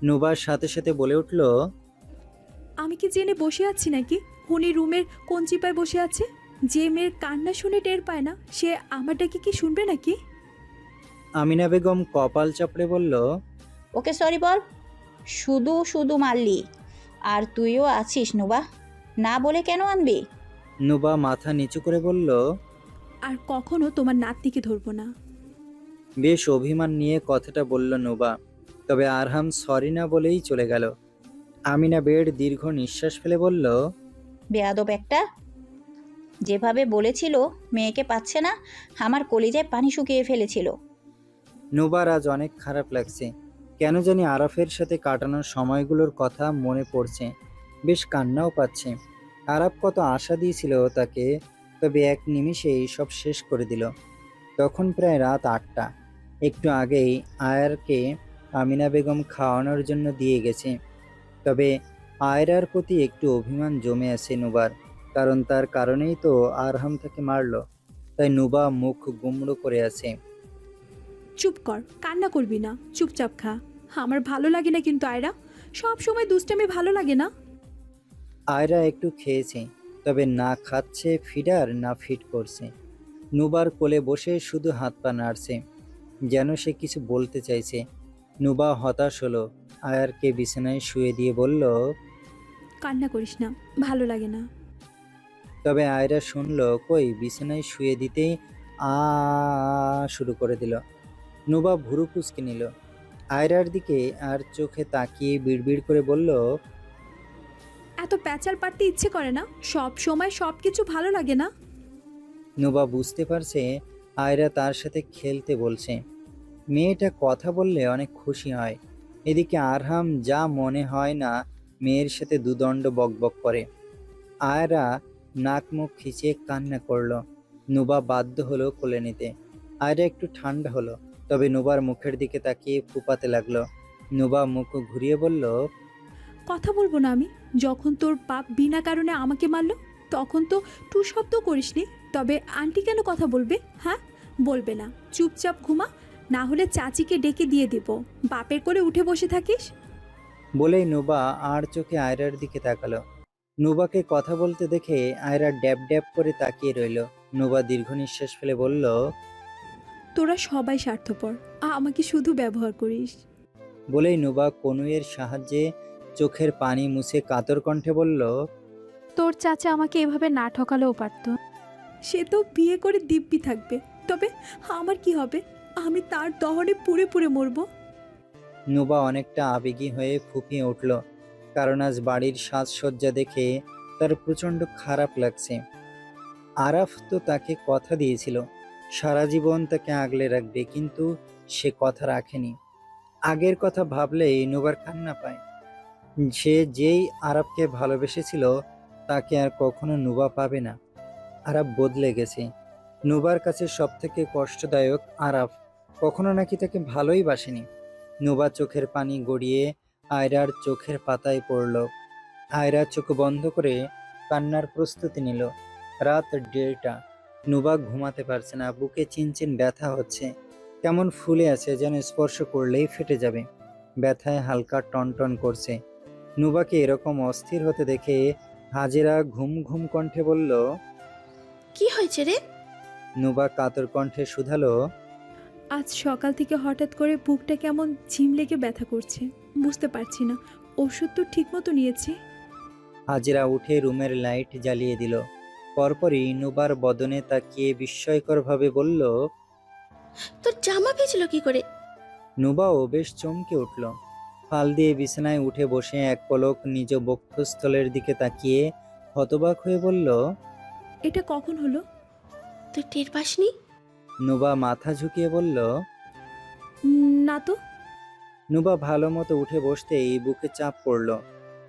নুবার সাথে সাথে বলে উঠল, আমি কি জেনে বসে আছি নাকি? উনি রুমের কোন চিপায় বসে আছে? যে মেয়ের কান্না শুনে টের পায় না, সে আমারটাকে কি শুনবে নাকি? আমিনা বেগম কপাল চাপড়ে বলল, ওকে সরি বল, শুধু শুধু মারলি। আর তুইও আছিস নুবা, না বলে কেন আনবি? নুবা মাথা নিচু করে বলল, আর কখনো তোমার নাতনিকে ধরবো না। বেশ অভিমান নিয়ে কথাটা বলল নুবা। তবে আরহাম সরি না বলেই চলে গেল। আমিনা বেড দীর্ঘ নিঃশ্বাস ফেলে বলল, বেয়াদব একটা। যেভাবে বলেছিল মেয়েকে পাচ্ছে না, আমার কলিজায় পানি শুকিয়ে ফেলেছিল। নুবার আজ অনেক খারাপ লাগছে। কেন জানি আরাফের সাথে কাটানোর সময়গুলোর কথা মনে পড়ছে, বেশ কান্নাও পাচ্ছে। আরাফ কত আশা দিয়েছিল তাকে, তবে এক নিমিষেই সব শেষ করে দিল। তখন প্রায় রাত 8টা। একটু আগেই আয়ারকে আমিনা বেগম খাওয়ানোর জন্য দিয়ে গেছে। তবে আয়রার প্রতি একটু অভিমান জমে আছে নুবার, কারণ তার কারণেই তো আরহাম তাকে মারলো। তাই নুবা মুখ গুমড়ো করে আছে। চুপ কর, কান্না করবি না, চুপচাপ খা। আমার ভালো লাগে না কিন্তু আয়রা, সব সময় দুষ্টামি ভালো লাগে না। আয়রা একটু খেয়েছে, তবে না খাচ্ছে ফিডার না ফিট করছে। নুবার কোলে বসে শুধু হাত পা নাড়ছে, যেন সে কিছু বলতে চাইছে। নুবা হতাশ হলো, আয়ারকে বিছানায় শুয়ে দিয়ে বলল, কান্না করিস না, ভালো লাগে না। তবে আয়রা শুনলো কই, বিছানায় শুয়ে দিতেই আ শুরু করে দিল। নুবা ভুরু কুঁচকে নিল আয়রার দিকে আর চোখে তাকিয়ে বিড়বিড় করে বলল, এত প্যাচাল পারতে ইচ্ছে করে না, সব সময় সব কিছু ভালো লাগে না। নুবা বুঝতে পারছে আয়রা তার সাথে খেলতে বলছে। মেয়েটা কথা বললে অনেক খুশি হয়। এদিকে আরহাম যা মনে হয় না মেয়ের সাথে দুদণ্ড বকবক করে। আয়রা নাক মুখ খিচিয়ে কান্না করলো। নুবা বাধ্য হলো কোলে নিতে। আয়রা একটু ঠান্ডা হলো, তবে নুবার মুখের দিকে তাকিয়ে ফুপাতে লাগলো। নুবা মুখ ঘুরিয়ে বলল, কথা বলবো না আমি? যখন তোর বাপ বিনা কারণে আমাকে মারলো তখন তো টু শব্দ করিসনি, তবে আন্টি কেন কথা বলবে? হ্যাঁ, বলবে না। চুপচাপ ঘুমা, না হলে চাচিকে ডেকে দিয়ে দিব। বাপের করে উঠে বসে থাকিস। বলেই নুবা আর চোখে আয়রার দিকে তাকালো। নুবাকে কথা বলতে দেখে আয়রা ড্যাব ড্যাব করে তাকিয়ে রইল। নুবা দীর্ঘ নিঃশ্বাস ফেলে বলল, তোরা সবাই স্বার্থপর, আমাকে শুধু ব্যবহার করিস। বলেই নুবা কনুইয়ের সাহায্যে চোখের পানি মুছে কাতর কণ্ঠে বলল, তোর চাচা আমাকে এভাবে না ঠকালেও পারতো। সে তো বিয়ে করে দিব্যি থাকবে, তবে আমার কি হবে? আমি তার দহনে পুড়ে পুড়ে মরবো। নুবা অনেকটা আবেগী হয়ে ফুঁপিয়ে উঠল, কারণ আজ বাড়ির সাজসজ্জা দেখে তার প্রচণ্ড খারাপ লাগছে। আরাফ তো তাকে কথা দিয়েছিল সারা জীবন তাকে আগলে রাখবে, কিন্তু সে কথা রাখেনি। আগের কথা ভাবলেই নুবার কান্না পায়। সে যেই আরাফকে ভালোবেসেছিল তাকে আর কখনো নুবা পাবে না। আরাফ বদলে গেছে। নুবার কাছে সব থেকে কষ্টদায়ক আরাফ কখনো নাকি তাকে ভালোই বাসেনি। নুবা চোখের পানি গড়িয়ে আয়রার চোখের পাতায় পড়ল। আয়রা চোখ বন্ধ করে কান্নার প্রস্তুতি নিল। রাত 1:30। নুবা ঘুমাতে পারছে না, বুকে চিনচিন ব্যথা হচ্ছে। কেমন ফুলে আছে, যেন স্পর্শ করলেই ফেটে যাবে। ব্যথায় হালকা টনটন করছে। নুবাকে এরকম অস্থির হতে দেখে হাজেরা ঘুম ঘুম কণ্ঠে বলল, কি হয়েছে রে? নুবা কাতর কণ্ঠে শুধালো, আজ সকাল থেকে হঠাৎ করে বুকটা কেমন ঝিম লেগে ব্যথা করছে, বুঝতে পারছি না। ওষুধ তো ঠিক মতো নিয়েছি। হাজেরা উঠে রুমের লাইট জ্বালিয়ে দিল। পরপরই নুবার বদনে তাকিয়ে বিস্ময়করভাবে বলল, তোর জামা ভিজল কি করে? নুবাও বেশ চমকে উঠল। ফাল দিয়ে বিছানায় উঠে বসে এক পলক নিজ বক্ষস্থলের দিকে তাকিয়ে হতবাক হয়ে বলল, এটা কখন হলো? তুই টের পাসনি? নুবা মাথা ঝুঁকিয়ে বলল, না তো। নুবা ভালো মতো উঠে বসতেই বুকে চাপ পড়ল।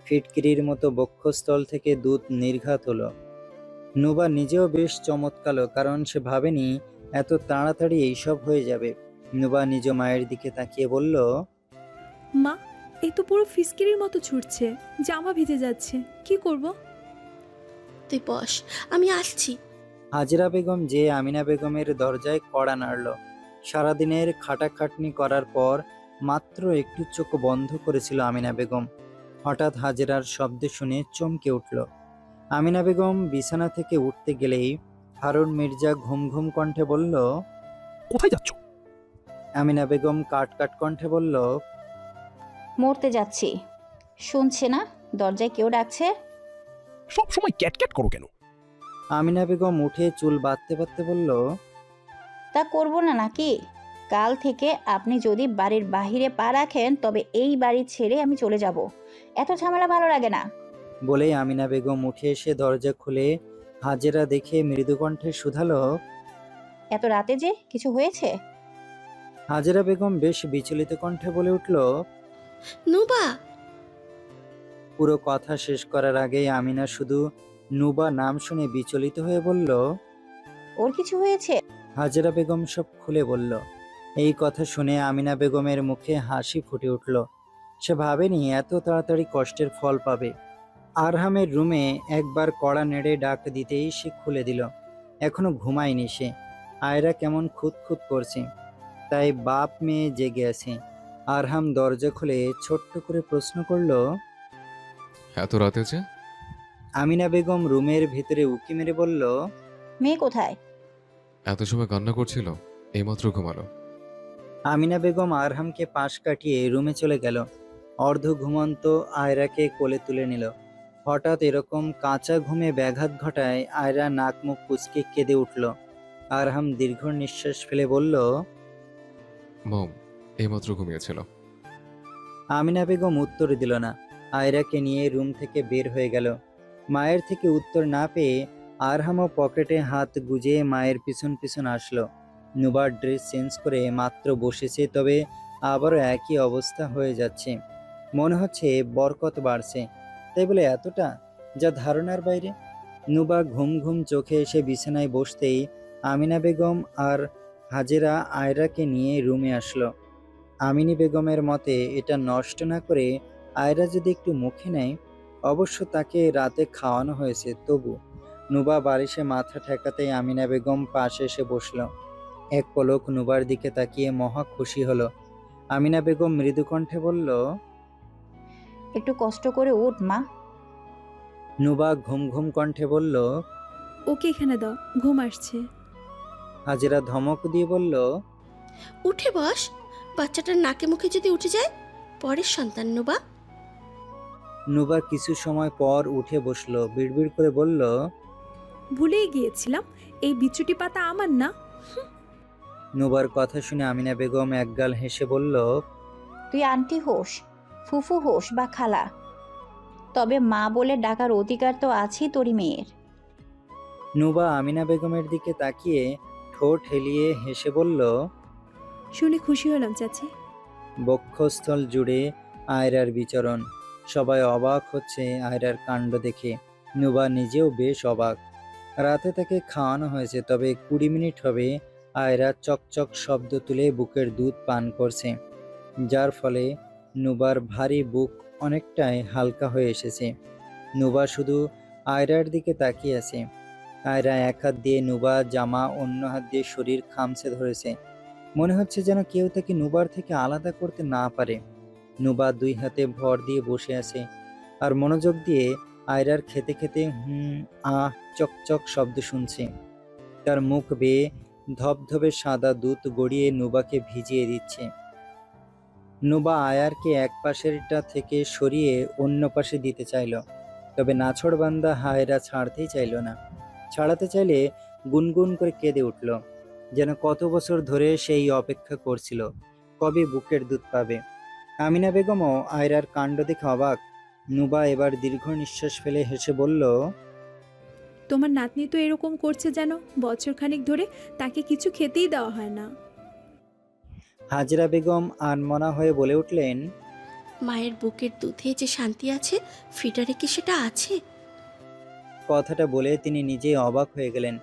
ফিটকিরির মতো বক্ষস্থল থেকে দুধ নির্ঘাত হলো। নুবা নিজেও বেশ চমৎকালো, কারণ সে ভাবেনি এত তাড়াতাড়ি এইসব হয়ে যাবে। নুবা নিজ মায়ের দিকে তাকিয়ে বলল, মা, এই তো পুরো ফিসকিরির মতো ছুটছে, জামা ভিজে যাচ্ছে, কি করব? তুই বস, আমি আসছি। হাজরা বেগম যে আমিনা বেগমের দরজায় কড়া নাড়ল। সারাদিনের খাটাখাটনি করার পর মাত্র একটু চোখ বন্ধ করেছিল আমিনা বেগম। হঠাৎ হাজরার শব্দ শুনে চমকে উঠল। আমিনা বেগম বিছানা থেকে উঠতে গেলেই হারুন মির্জা ঘুম ঘুম কণ্ঠে বলল, কোথায় যাচ্ছ? আমিনা বেগম কাট কাট কণ্ঠে বলল, মরতে যাচ্ছি। শুনছে না দরজায় কেউ ডাকছে? সব সময় ক্যাট করো কেন? আমিনা বেগম উঠে চুল বাঁধতে বাঁধতে বলল, তা করবো না নাকি? কাল থেকে আপনি যদি বাড়ির বাহিরে পা রাখেন তবে এই বাড়ি ছেড়ে আমি চলে যাব। এত ঝামেলা ভালো লাগে না। বলেই আমিনা বেগম উঠে এসে দরজা খুলে হাজেরা দেখে মৃদু কণ্ঠে শুধালো। এত রাতে যে কিছু হয়েছে? হাজেরা বেগম বেশ বিচলিত কণ্ঠে বলে উঠল। নুবা, পুরো কথা শেষ করার আগেই আমিনা শুধু নুবা নাম শুনে বিচলিত হয়ে বলল। ওর কিছু হয়েছে? হাজেরা বেগম সব খুলে বলল। এই কথা শুনে আমিনা বেগমের মুখে হাসি ফুটে উঠল। সে ভাবেনি এত তাড়াতাড়ি কষ্টের ফল পাবে। আরহামের রুমে একবার কড়া নেড়ে ডাক দিতেই সে খুলে দিল। এখনো ঘুমায়নি সে। আয়রা কেমন খুঁতখুত করছে, তাই বাপ মেয়ে জেগে আছে। আরহাম দরজা খুলে ছোট্ট করে প্রশ্ন করল। এত রাতে যে? আমিনা বেগম রুমের ভিতরে উকি মেরে বলল। মেয়ে কোথায়? এত সময় কান্না করছিল, এইমাত্র ঘুমালো। আমিনা বেগম আরহামকে পাশ কাটিয়ে রুমে চলে গেল। অর্ধ ঘুমন্ত আয়রাকে কোলে তুলে নিল। হঠাৎ এরকম কাঁচা ঘুমে ব্যাঘাত ঘটায় আয়রা নাক মুখ কুঁচকে কেঁদে উঠল। আরহাম দীর্ঘ নিঃশ্বাস ফেলে বলল। মম এইমাত্র ঘুমিয়েছিল। আমিনা বেগম উত্তর দিল না। আয়রাকে নিয়ে রুম থেকে বের হয়ে গেল। মায়ের থেকে উত্তর না পেয়ে আরহামও পকেটে হাত গুজে মায়ের পিছন পিছন আসলো। নুবার ড্রেস চেঞ্জ করে মাত্র বসেছে, তবে আবারও একই অবস্থা হয়ে যাচ্ছে। মনে হচ্ছে বরকত বাড়ছে, তাই বলে এতটা, যা ধারণার বাইরে। নুবা ঘুম ঘুম চোখে এসে বিছানায় বসতেই আমিনা বেগম আর হাজেরা আয়রাকে নিয়ে রুমে আসলো। আমিনী বেগমের মতে এটা নষ্ট না করে আয়রা যদি একটু মুখে নেয়, অবশ্য তাকে রাতে খাওয়ানো হয়েছে, তবু। নুবা বালিশে মাথা ঠেকাতেই আমিনা বেগম পাশে এসে বসল। এক পলক নুবার দিকে তাকিয়ে মহা খুশি হলো। আমিনা বেগম মৃদু কণ্ঠে বলল। একটু কষ্ট করে উঠ মা। নুবা ঘুম ঘুম কণ্ঠে বলল। ওকে এখানে দাও, ঘুম আসছে। হাজেরা ধমক দিয়ে বলল। উঠে বস। বাচ্চাটার নাকে মুখে যদি উঠে যায়, পরের সন্তান নুবা। নুবা কিছু সময় পর উঠে বসলো, বিড়বিড় করে বলল। ভুলেই গিয়েছিলাম, এই বিচুটি পাতা আমার না। নুবার কথা শুনে আমিনা বেগম একগাল হেসে বলল। তুই আন্টি হোস, ফুফু হোস বা খালা, তবে মা বলে ডাকার অধিকার তো আছেই তোরই মেয়ের। নুবা আমিনা বেগমের দিকে তাকিয়ে ঠোঁট হেলিয়ে হেসে বলল। শুনে খুশি হলাম চাচি। বক্ষস্থল জুড়ে আয়রার বিচরণ। সবাই অবাক হচ্ছে আয়রার কাণ্ড দেখে। নুবা নিজেও বেশ অবাক। রাতে তাকে খাওয়ানো হয়েছে, তবে 20 মিনিট হবে আয়রা চকচক শব্দ তুলে বুকের দুধ পান করছে, যার ফলে নুবার ভারী বুক অনেকটাই হালকা হয়ে এসেছে। নুবা শুধু আয়রার দিকে তাকিয়ে আছে। আয়রা এক হাত দিয়ে নুবা জামা, অন্য হাত দিয়ে শরীর খামছে ধরেছে। মনে হচ্ছে যেন কেউ তাকে নুবার থেকে আলাদা করতে না পারে। নুবা 2 হাতে ভর দিয়ে বসে আছে আর মনোযোগ দিয়ে আয়রার খেতে খেতে আহ চকচক শব্দ শুনছে। তার মুখ বেয়ে ধবধবে সাদা দুধ গড়িয়ে নুবাকে ভিজিয়ে দিচ্ছে। নুবা আয়ারকে এক পাশেরটা থেকে সরিয়ে অন্য পাশে দিতে চাইল, তবে নাছোড়বান্দা আয়রা ছাড়তেই চাইল না। ছাড়াতে চাইলে গুনগুন করে কেঁদে উঠল, যেন কত বছর ধরে সেই অপেক্ষা করছিল কবে বুকের দুধ পাবে। আমিনা বেগমও আয়রার কাণ্ড দেখে অবাক। নুবা এবার দীর্ঘ নিঃশ্বাস ফেলে হেসে বলল। তোমার নাতনি তো এরকম করছে যেন বছরখানেক ধরে তাকে কিছু খেতেই দেওয়া হয় না। হাজরা বেগম আনমনা হয়ে বলে উঠলেন। মায়ের বুকের দুধে যে শান্তি আছে, ফিডারে কি সেটা আছে? কথাটা বলে তিনি নিজেই অবাক হয়ে গেলেন।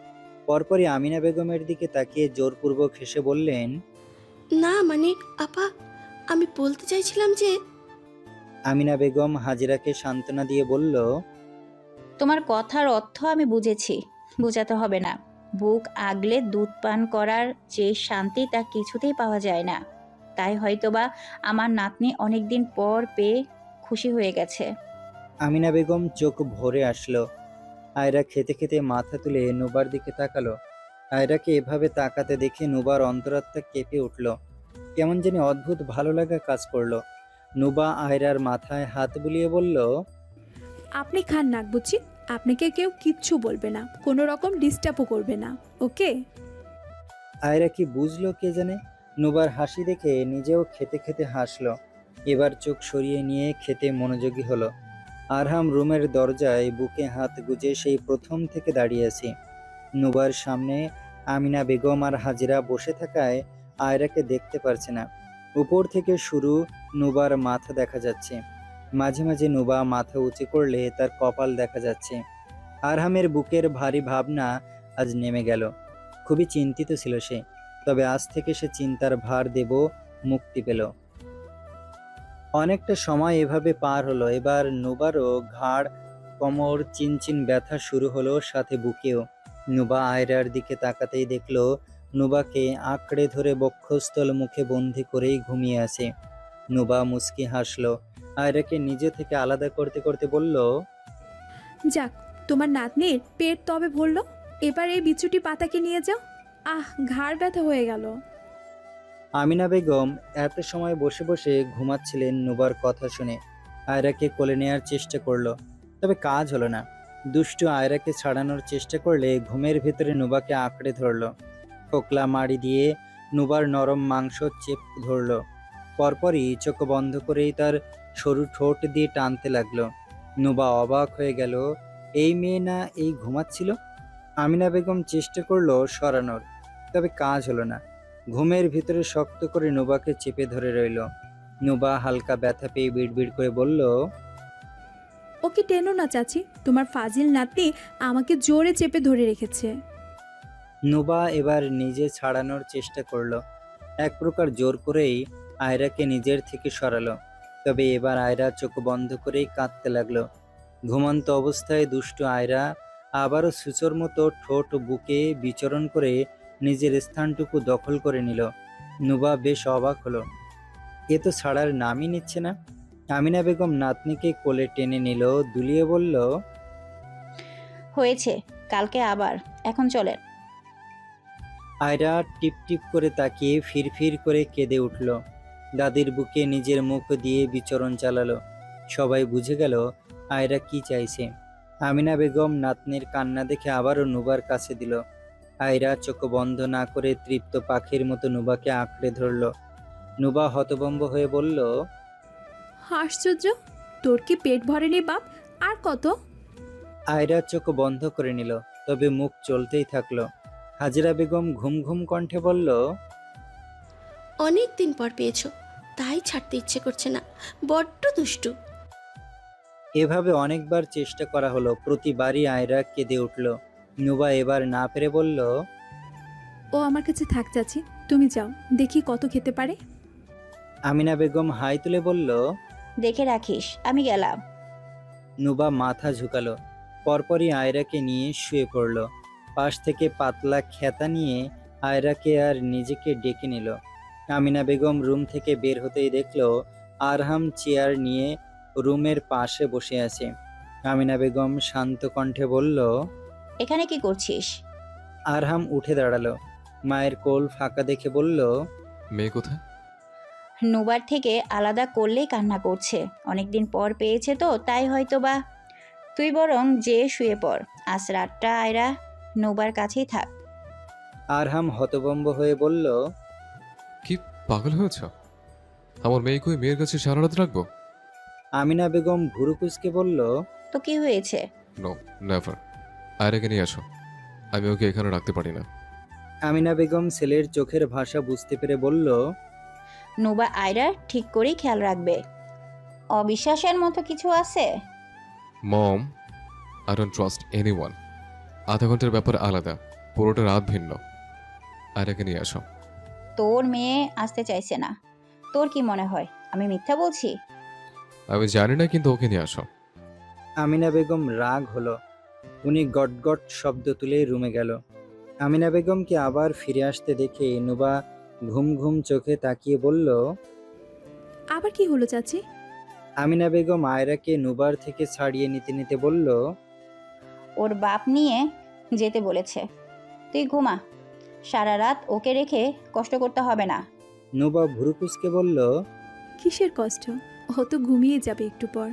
পরপরই আমিনা বেগমের দিকে তাকিয়ে জোরপূর্বক হেসে বললেন। না মানে আপা, আমি বলতে চাইছিলাম যে। আমিনা বেগম হাজিরাকে সান্ত্বনা দিয়ে বলল। তোমার কথার অর্থ আমি বুঝেছি, বোঝাতে হবে না। বুক আগলে দুধ পান করার যে শান্তি তা কিছুতেই পাওয়া যায় না। তাই হয়তোবা আমার নাতনি অনেকদিন পর পেয়ে খুশি হয়ে গেছে। আমিনা বেগম চোখ ভরে আসলো। আয়রা খেতে খেতে মাথা তুলে নুবার দিকে তাকালো। আয়রাকে এভাবে তাকাতে দেখে নুবার অন্তরাত্মা কেঁপে উঠল। কেমন জানি অদ্ভুত ভালো লাগা কাজ করলো। নুবা আয়রার মাথায় হাত বুলিয়ে বলল। আপনি খান নাক বুঝি, আপনাকে কেউ কিচ্ছু বলবে না, কোনো রকম ডিস্টার্বও করবে না, ওকে? আয়রা কি বুঝলো কে জানে, নুবার হাসি দেখে নিজেও খেতে খেতে হাসলো। এবার চোখ সরিয়ে নিয়ে খেতে মনোযোগী হলো। আরহাম রুমের দরজায় বুকে হাত গুজে সেই প্রথম থেকে দাঁড়িয়ে আছে। নুবার সামনে আমিনা বেগম আর হাজিরা বসে থাকায় আয়রাকে দেখতে পারছে না। উপর থেকে শুরু নুবার মাথা দেখা যাচ্ছে। মাঝে মাঝে নুবা মাথা উঁচু করলে তার কপাল দেখা যাচ্ছে। আরহামের বুকের ভারী ভাবনা আজ নেমে গেল। খুবই চিন্তিত ছিল সে, তবে আজ থেকে সে চিন্তার ভার দেব মুক্তি পেল। অনেকটা সময় এভাবে পার হলো। এবার নুবারও ঘাড়, কোমর, চিনচিন ব্যথা শুরু হলো, সাথে বুকেও। নুবা আয়রার দিকে তাকাতেই দেখলো নুবাকে আঁকড়ে ধরে বক্ষস্থল মুখে বন্দি করেই ঘুমিয়ে আছে। নুবা মুচকি হাসলো। আয়রাকে নিজে থেকে আলাদা করতে করতে বলল, যাক, তোমার নাতনির পেট তবে ভরল। এবার এই বিছুটি পাতাকে নিয়ে যাও। আহ, ঘাড় ব্যথা হয়ে গেল। আমিনা বেগম এত সময় বসে বসে ঘুমাচ্ছিলেন। নুবার কথা শুনে আয়রাকে কোলে নেওয়ার চেষ্টা করলো, তবে কাজ হলো না। দুষ্টু আয়রাকে ছাড়ানোর চেষ্টা করলে ঘুমের ভেতরে নুবাকে আঁকড়ে ধরলো। ফোকলা মাড়ি দিয়ে নুবার নরম মাংস চেপ ধরলো। পরপরই চোখ বন্ধ করেই তার সরু ঠোঁট দিয়ে টানতে লাগলো। নুবা অবাক হয়ে গেল, এই মেয়ে না এই ঘুমাচ্ছিল। আমিনা বেগম চেষ্টা করলো সরানোর, তবে কাজ হলো না। ঘুমের ভিতরে শক্ত করে নুবাকে চেপে ধরে রইল। নুবা হালকা ব্যথা পেয়ে বিড়বিড় করে বলল, ওকে টেনো না চাচি, তোমার ফাজিল নাতনি আমাকে জোরে চেপে ধরে রেখেছে। নুবা এবার নিজে ছাড়ানোর চেষ্টা করলো। এক প্রকার জোর করেই আয়রাকে নিজের থেকে সরালো। তবে এবার আয়রা চোখ বন্ধ করেই কাঁদতে লাগলো। ঘুমন্ত অবস্থায় দুষ্টু আয়রা আবারও সূচর মতো ঠোঁট বুকে বিচরণ করে নিজের স্থানটুকু দখল করে নিল। নুবা বেশ অবাক হলো, এ তো ছাড়ার নামই নিচ্ছে না। আমিনা বেগম নাতনিকে কোলে টেনে নিল, দুলিয়ে বলল, হয়েছে, কালকে আবার, এখন চলেন। আয়রা টিপ টিপ করে তাকিয়ে ফিরফির করে কেঁদে উঠল। দাদির বুকে নিজের মুখ দিয়ে বিচরণ চালালো। সবাই বুঝে গেল আয়রা কি চাইছে। আমিনা বেগম নাতনির কান্না দেখে আবারও নুবার কাছে দিল। আয়রা চোখ বন্ধ না করে তৃপ্ত পাখির মতো নুবাকে আঁকড়ে ধরল। নুবা হতভম্ব হয়ে বলল, আশ্চর্য, তোর কি পেট ভরেনি বাপ? আর কত? আয়রা চোখ বন্ধ করে নিল, তবে মুখ চলতেই থাকলো। হাজিরা বেগম ঘুম ঘুম কণ্ঠে বলল, অনেক দিন পর পেয়েছো, তাই ছাড়তে ইচ্ছে করছে না। বড্ড দুষ্টু। এভাবে অনেকবার চেষ্টা করা হলো, প্রতিবারই আয়রা কেঁদে উঠল। নুবা এবার না পেরে বলল, ও আমার কাছে থাক চাচি, তুমি যাও, দেখি কত খেতে পারে। আমিনা বেগম হাই তুলে বলল, দেখে রাখিস, আমি গেলাম। নুবা মাথা ঝুঁকালো। পরপরই আয়রাকে নিয়ে শুয়ে পড়ল। পাশ থেকে পাতলা খেতা নিয়ে আয়রাকে আর নিজেকে ডেকে নিল। আমিনা বেগম রুম থেকে বের হতেই দেখলো আরহাম চেয়ার নিয়ে রুমের পাশে বসে আছে। আমিনা বেগম শান্ত কণ্ঠে বলল, এখানে কি করছিস? আরহাম উঠে দাঁড়ালো। মায়ের কোল ফাঁকা দেখে বলল, মেয়ে কোথায়? নুবার থেকে আলাদা করলেই কান্না করছে, অনেকদিন পর পেয়েছে তো তাই হয়তো বা। তুই বরং যে শুয়ে পড়, আজ রাতটা আয়রা নুবার কাছেই থাক। আরহাম হতভম্ব হয়ে বলল, কি পাগল হয়েছ? আমার মেয়েকে ওই মেয়ের কাছে সারা রাত রাখবো? আমিনা বেগম ভুরু কুঁচকে বলল, তো কি হয়েছে? No, never. আয়রাকে নিয়ে আসো, আমি ওকে এখানে রাখতে পারি না। আমিনা বেগম ছেলের চোখের ভাষা বুঝতে পেরে বলল, নুবা আয়রা ঠিক করেই খেয়াল রাখবে। অবিশ্বাসের মতো কিছু আছে? মম, আই ডোন্ট ট্রাস্ট এনিওয়ান। আধা ঘন্টার ব্যাপার আলাদা, পুরোটা রাত ভিন্ন। আয়রাকে নিয়ে আসো। তোর মেয়ে আসতে চাইছে না, তোর কি মনে হয় আমি মিথ্যা বলছি? আমি জানি না, কিন্তু ওকে নিয়ে আসো। আমিনা বেগম রাগ হলো। উনি গটগট শব্দ তুলে রুমে গেল। আমিনা বেগমকে আবার ফিরে আসতে দেখে নুবা ঘুম ঘুম চোখে তাকিয়ে বলল, আবার কি হলো চাচি? আমিনা বেগম আয়রাকে নুবার থেকে ছাড়িয়ে নিতে নিতে বলল, ওর বাপ নিয়ে যেতে বলেছে, তুই ঘুমা, সারা রাত ওকে রেখে কষ্ট করতে হবে না। নুবা ভুরু কুঁচকে বলল, কিসের কষ্ট? ও তো ঘুমিয়ে যাবে একটু পর।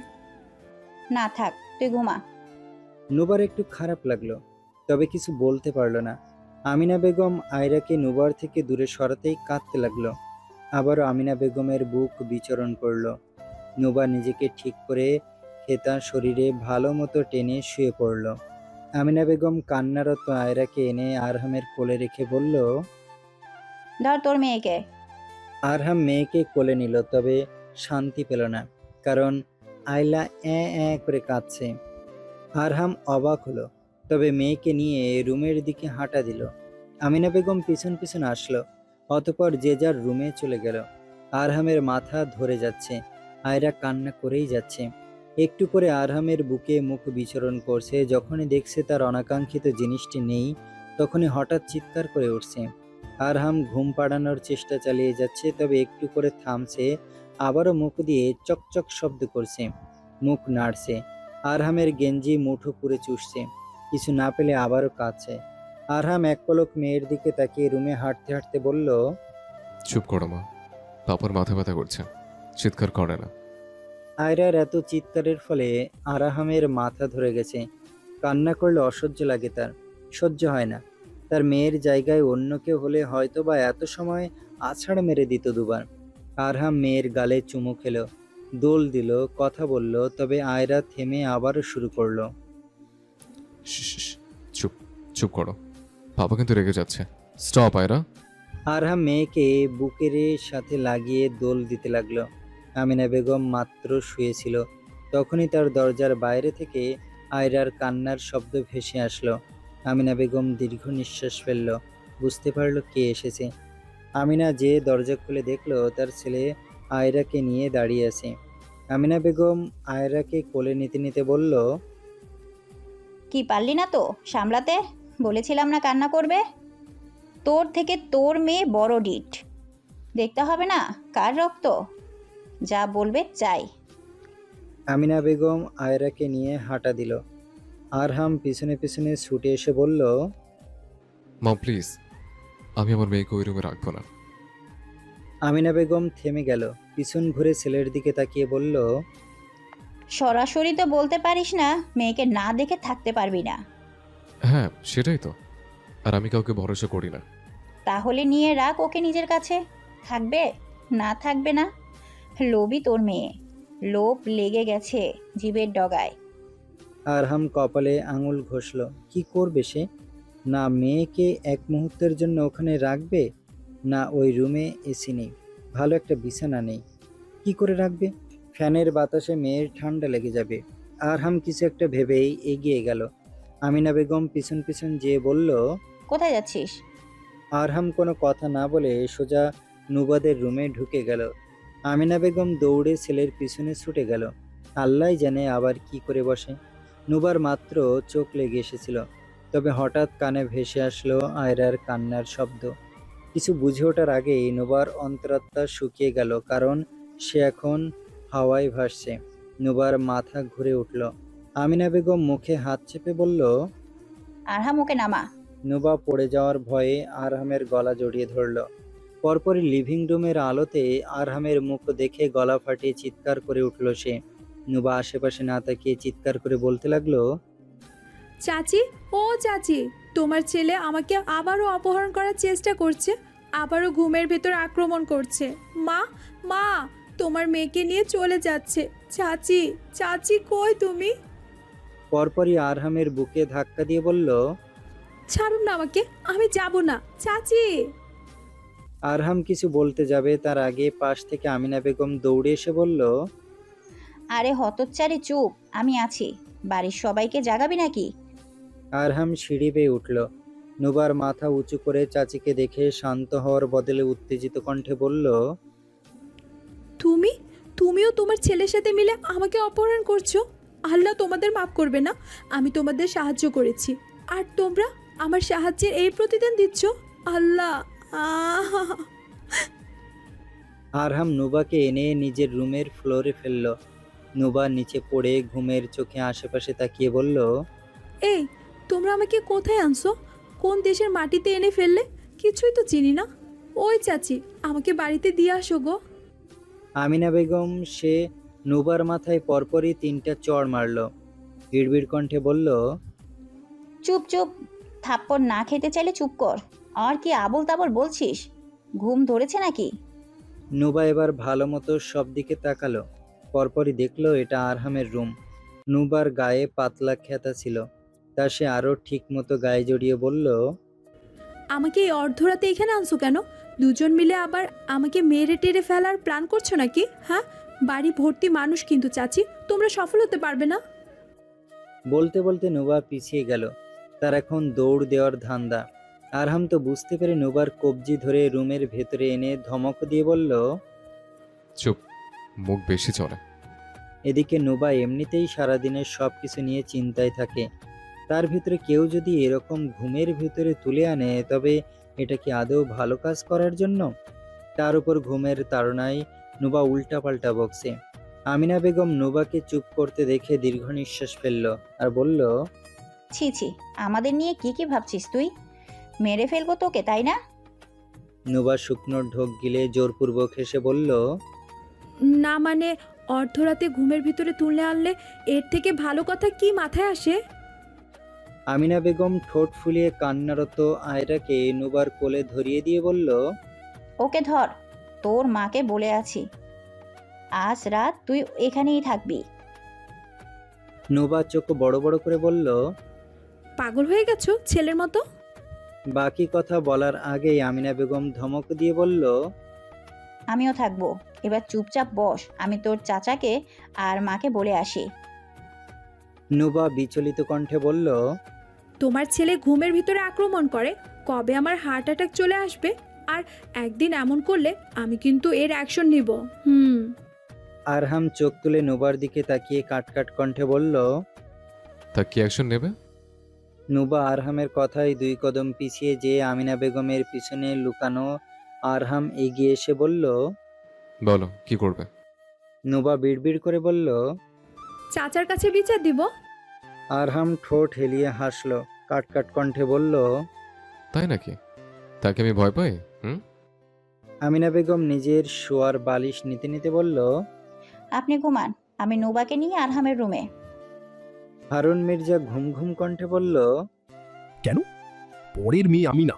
না থাক, তুই ঘুমা। নুবার একটু খারাপ লাগলো, তবে কিছু বলতে পারল না। আমিনা বেগম আয়রাকে নুবার থেকে দূরে সরাতেই কাঁদতে লাগলো। আবারও আমিনা বেগমের বুক বিচরণ করলো। নুবা নিজেকে ঠিক করে খেতা শরীরে ভালো মতো টেনে শুয়ে পড়ল। আমিনা বেগম কান্নারত আয়রাকে এনে আরহামের কোলে রেখে বলল, ধর তোর মেয়েকে। আরহাম মেয়েকে কোলে নিল, তবে শান্তি পেল না, কারণ আয়লা করে কাঁদছে। আরহাম অবাক হলো, তবে মেয়েকে নিয়ে রুমের দিকে হাঁটা দিল। আমিনা বেগম পিছন পিছন আসলো, অতঃপর যে যার রুমে চলে গেল। আরহামের মাথা ধরে যাচ্ছে, আয়রা কান্না করেই যাচ্ছে। একটু করে আরহামের বুকে মুখ বিচরণ করছে। যখনই দেখছে তার অনাকাঙ্ক্ষিত জিনিসটি নেই, তখনই হঠাৎ চিৎকার করে উঠছে। আরহাম ঘুম পাড়ানোর চেষ্টা চালিয়ে যাচ্ছে, তবে একটু করে থামছে, আবারও মুখ দিয়ে চকচক শব্দ করছে, মুখ নাড়ছে। আরহামের গেঞ্জি মুঠো পুরে চুষছে, কিছু না পেলে আবারও কাঁদছে। আরহাম এক পলক মেয়ের দিকে তাকিয়ে রুমে হাঁটতে হাঁটতে বলল, চুপ করো মা, পাপার মাথা ব্যথা করছে, চিৎকার করে না। আয়রার এত চিৎকারের ফলে আরহামের মাথা ধরে গেছে। কান্না করলে অসহ্য লাগে, তার সহ্য হয় না। তার মেয়ের জায়গায় অন্য কেউ হলে হয়তো বা এত সময় আছাড় মেরে দিত দুবার। আরহাম মেয়ের গালে চুমু খেলো, দোল দিল, কথা বলল, তবে আয়রা থেমে আবারও শুরু করলো। শ্শ্, চুপ চুপ করো, পাপা কিন্তু রেগে যাচ্ছে। স্টপ আয়রা। আরহাম মেয়েকে বুকের সাথে লাগিয়ে দোল দিতে লাগলো। আমিনা বেগম মাত্র শুয়েছিল, তখনই তার দরজার বাইরে থেকে আয়রার কান্নার শব্দ ভেসে আসলো। আমিনা বেগম দীর্ঘ নিঃশ্বাস ফেলল, বুঝতে পারল কে এসেছে। আমিনা যে দরজা খুলে দেখলো তার ছেলে আয়রাকে নিয়ে দাঁড়িয়ে আছে। আমিনা বেগম আয়রাকে কোলে নিতে নিতে বলল, কি পারলি না তো সামলাতে? বলেছিলাম না কান্না করবে? তোর থেকে তোর মেয়ে বড় ডিট। দেখতে হবে না কার রক্ত? যা বলবে চাই। আমিনা বেগম আয়রাকে নিয়ে হাঁটা দিল। আরহাম পিছনে পিছনে ছুটে এসে বলল, মা প্লিজ, আমি আমার মেয়েকে ওই রুমে রাখবো না। আমিনা বেগম থেমে গেল, পিছন ঘুরে ছেলের দিকে তাকিয়ে বলল, সরাসরি তো বলতে পারিস না মেয়েকে না দেখে থাকতে পারবি না। হ্যাঁ সেটাই তো, আর আমি কাউকে ভরসা করি না। তাহলে নিয়ে রাখ ওকে নিজের কাছে। থাকবে না থাকবে না, লোভই তোর মেয়ে। লোভ লেগে গেছে জীবের ডগায়। আরহাম কপালে আঙুল ঘষল। কি করবে সে? না মেয়েকে এক মুহূর্তের জন্য ওখানে রাখবে, না ওই রুমে এসি নেই, ভালো একটা বিছানা নেই, কি করে রাখবে? ফ্যানের বাতাসে মেয়ের ঠান্ডা লেগে যাবে। আরহাম কিছু একটা ভেবেই এগিয়ে গেল। আমিনা বেগম পিছন পিছন যেয়ে বলল, কোথায় যাচ্ছিস? আরহাম কোনো কথা না বলে সোজা নুবাদের রুমে ঢুকে গেল। আমিনা বেগম দৌড়ে ছেলের পিছনে ছুটে গেল। আল্লাহ জানে আবার কি করে বসে। নুবার মাত্র চোখ লেগে এসেছিল, তবে হঠাৎ কানে ভেসে আসলো আয়রার কান্নার শব্দ। কিছু বুঝে ওঠার আগেই নুবার অন্তরাত্মা শুকিয়ে গেল, কারণ সে এখন হাওয়ায় ভাসছে। নুবার মাথা ঘুরে উঠল। আমিনা বেগম মুখে হাত চেপে বলল, আরহাম ওকে নামা। নুবা পড়ে যাওয়ার ভয়ে আরহামের গলা জড়িয়ে ধরল। পরপরই লিভিং রুমের আলোতে আরহামের মুখ দেখে গলা ফাটিয়ে চিৎকার করে উঠল সে। নুবা আশেপাশে না তাকিয়ে চিৎকার করে বলতে লাগলো, চাচি, ও চাচি, তোমার ছেলে আমাকে আবারও অপহরণ করার চেষ্টা করছে, আবারও ঘুমের ভেতর আক্রমণ করছে। মা, মা, তোমার মেয়েকে নিয়ে চলে যাচ্ছে। চাচি, চাচি কই তুমি? পরপরই আরহামের বুকে ধাক্কা দিয়ে বলল, ছাড়ুন না আমাকে, আমি যাব না চাচি। আরহাম কিছু বলতে যাবে তার আগে পাশ থেকে আমিনা বেগম দৌড়ে এসে বলল, আরে হতচ্চারি চুপ, আমি আছি। বাড়ির সবাইকে জাগাবি নাকি? আরহাম সিঁড়ি বেয়ে উঠল। নুবার মাথা উঁচু করে চাচিকে দেখে শান্ত হওয়ার বদলে উত্তেজিত কণ্ঠে বলল, তুমিও তোমার ছেলের সাথে মিলে আমাকে অপহরণ করছো? আল্লাহ তোমাদের মাফ করবে না। আমি তোমাদের সাহায্য করেছি, আর তোমরা আমার সাহায্যের এই প্রতিদান দিচ্ছ? আল্লাহ! আরহাম নুবাকে এনে নিজের রুমের ফ্লোরে ফেলল। নুবা নিচে পড়ে ঘুমের চোখে আশেপাশে তাকিয়ে বলল, এই, তোমরা আমাকে কোথায় আনছো? কোন দেশের মাটিতে এনে ফেললে? কিছুই তো চিনি না। ওই চাচি, আমাকে বাড়িতে দিয়ে আসো গো। আমিনা বেগম সে নুবার মাথায় পরপরই 3টা চড় মারল। বিড়বিড় কণ্ঠে বলল, চুপ চুপ, থাপ্পড় না খেতে চাইলে চুপ কর। আর কি আবল তাবল বলছিস? ঘুম ধরেছে নাকি? নুবা এবার ভালো মতো সব দিকে তাকালো। পরপরই দেখলো এটা আরহামের রুম। নুবার গায়ে পাতলা খেতা ছিল, তা সে আরো ঠিক মতো গায়ে জড়িয়ে বলল, আমাকে এই অর্ধরাতে এখানে আনছো কেন? দুজন মিলে আবার আমাকে মেরে টেরে ফেলার প্ল্যান করছো নাকি? হ্যাঁ, বাড়ি ভর্তি মানুষ কিন্তু চাচি, তোমরা সফল হতে পারবে না। বলতে বলতে নুবা পিছিয়ে গেল। তার এখন দৌড় দেওয়ার ধান্দা। আরহাম তো বুঝতে পেরে নুবার কবজি ধরে রুমের ভেতরে এনে ধমক দিয়ে বলল, চুপ, মুখ বেশি চলে। এদিকে নুবা এমনিতেই সারাদিনের সব কিছু নিয়ে চিন্তায় থাকে। তার ভিতরে কেউ যদি এরকম ঘুমের ভিতরে তুলে আনে, তবে এটা কি আদৌ ভালো কাজ করার জন্য? তার উপর ঘুমের তাড়নায় নুবা উল্টাপাল্টা বকছে। আমিনা বেগম নুবাকে চুপ করতে দেখে দীর্ঘ নিঃশ্বাস ফেলল আর বলল, ছি ছি, আমাদের নিয়ে কি কি ভাবছিস তুই? মেরে ফেলবো তোকে, তাই না? নুবা শুকনো ঢোক গিলে জোরপূর্বক হেসে বলল, না মানে, অর্ধরাতে ঘুমের ভিতরে তুলে আনলে এর থেকে ভালো কথা কি মাথায় আসে? আমিনা বেগম ঠোঁট ফুলিয়ে কান্নারত আয়রাকে নুবার কোলে ধরিয়ে দিয়ে বলল, ওকে ধর, তোর মাকে বলে আছি আজ রাত তুই এখানেই থাকবি। নুবা চোখ বড় বড় করে বলল, পাগল হয়ে গেছো ছেলের মতো? বাকি কথা বলার আগেই আমিনা বেগম ধমক দিয়ে বলল, আমিও থাকবো। এবার চুপচাপ বস, আমি তোর চাচাকে আর মাকে বলে আসি। নুবা বিচলিত কণ্ঠে বলল, তোমার ছেলে ঘুমের ভিতরে আক্রমণ করে, কবে আমার হার্ট অ্যাটাক চলে আসবে, আর একদিন এমন করলে আমি কিন্তু এর অ্যাকশন নিব। আরহাম চোখ তুলে নুবার দিকে তাকিয়ে কাটকাট কণ্ঠে বলল। তা কি অ্যাকশন নেবে? নুবা আরহামের কথায় 2 কদম পিছিয়ে যেয়ে আমিনা বেগমের পিছনে লুকানো আরহাম এগিয়ে এসে বলল। বলো কি করবে? নুবা বিড়বিড় করে বলল। চাচার কাছে বিচার দিব। আরহাম ঠোঁট হেলিয়ে হাসলো, কাটকাট কণ্ঠে বলল। তাই নাকি? তাকে আমি ভয় পাই? আমিনা বেগম নিজের শোয়ার বালিশ নিতে নিতে বলল। আপনি ঘুমান, আমি নুবাকে নিয়ে আরহামের রুমে। হারুন মির্জা ঘুম ঘুম কণ্ঠে বলল। কেন? পরের মেয়ে আমি না,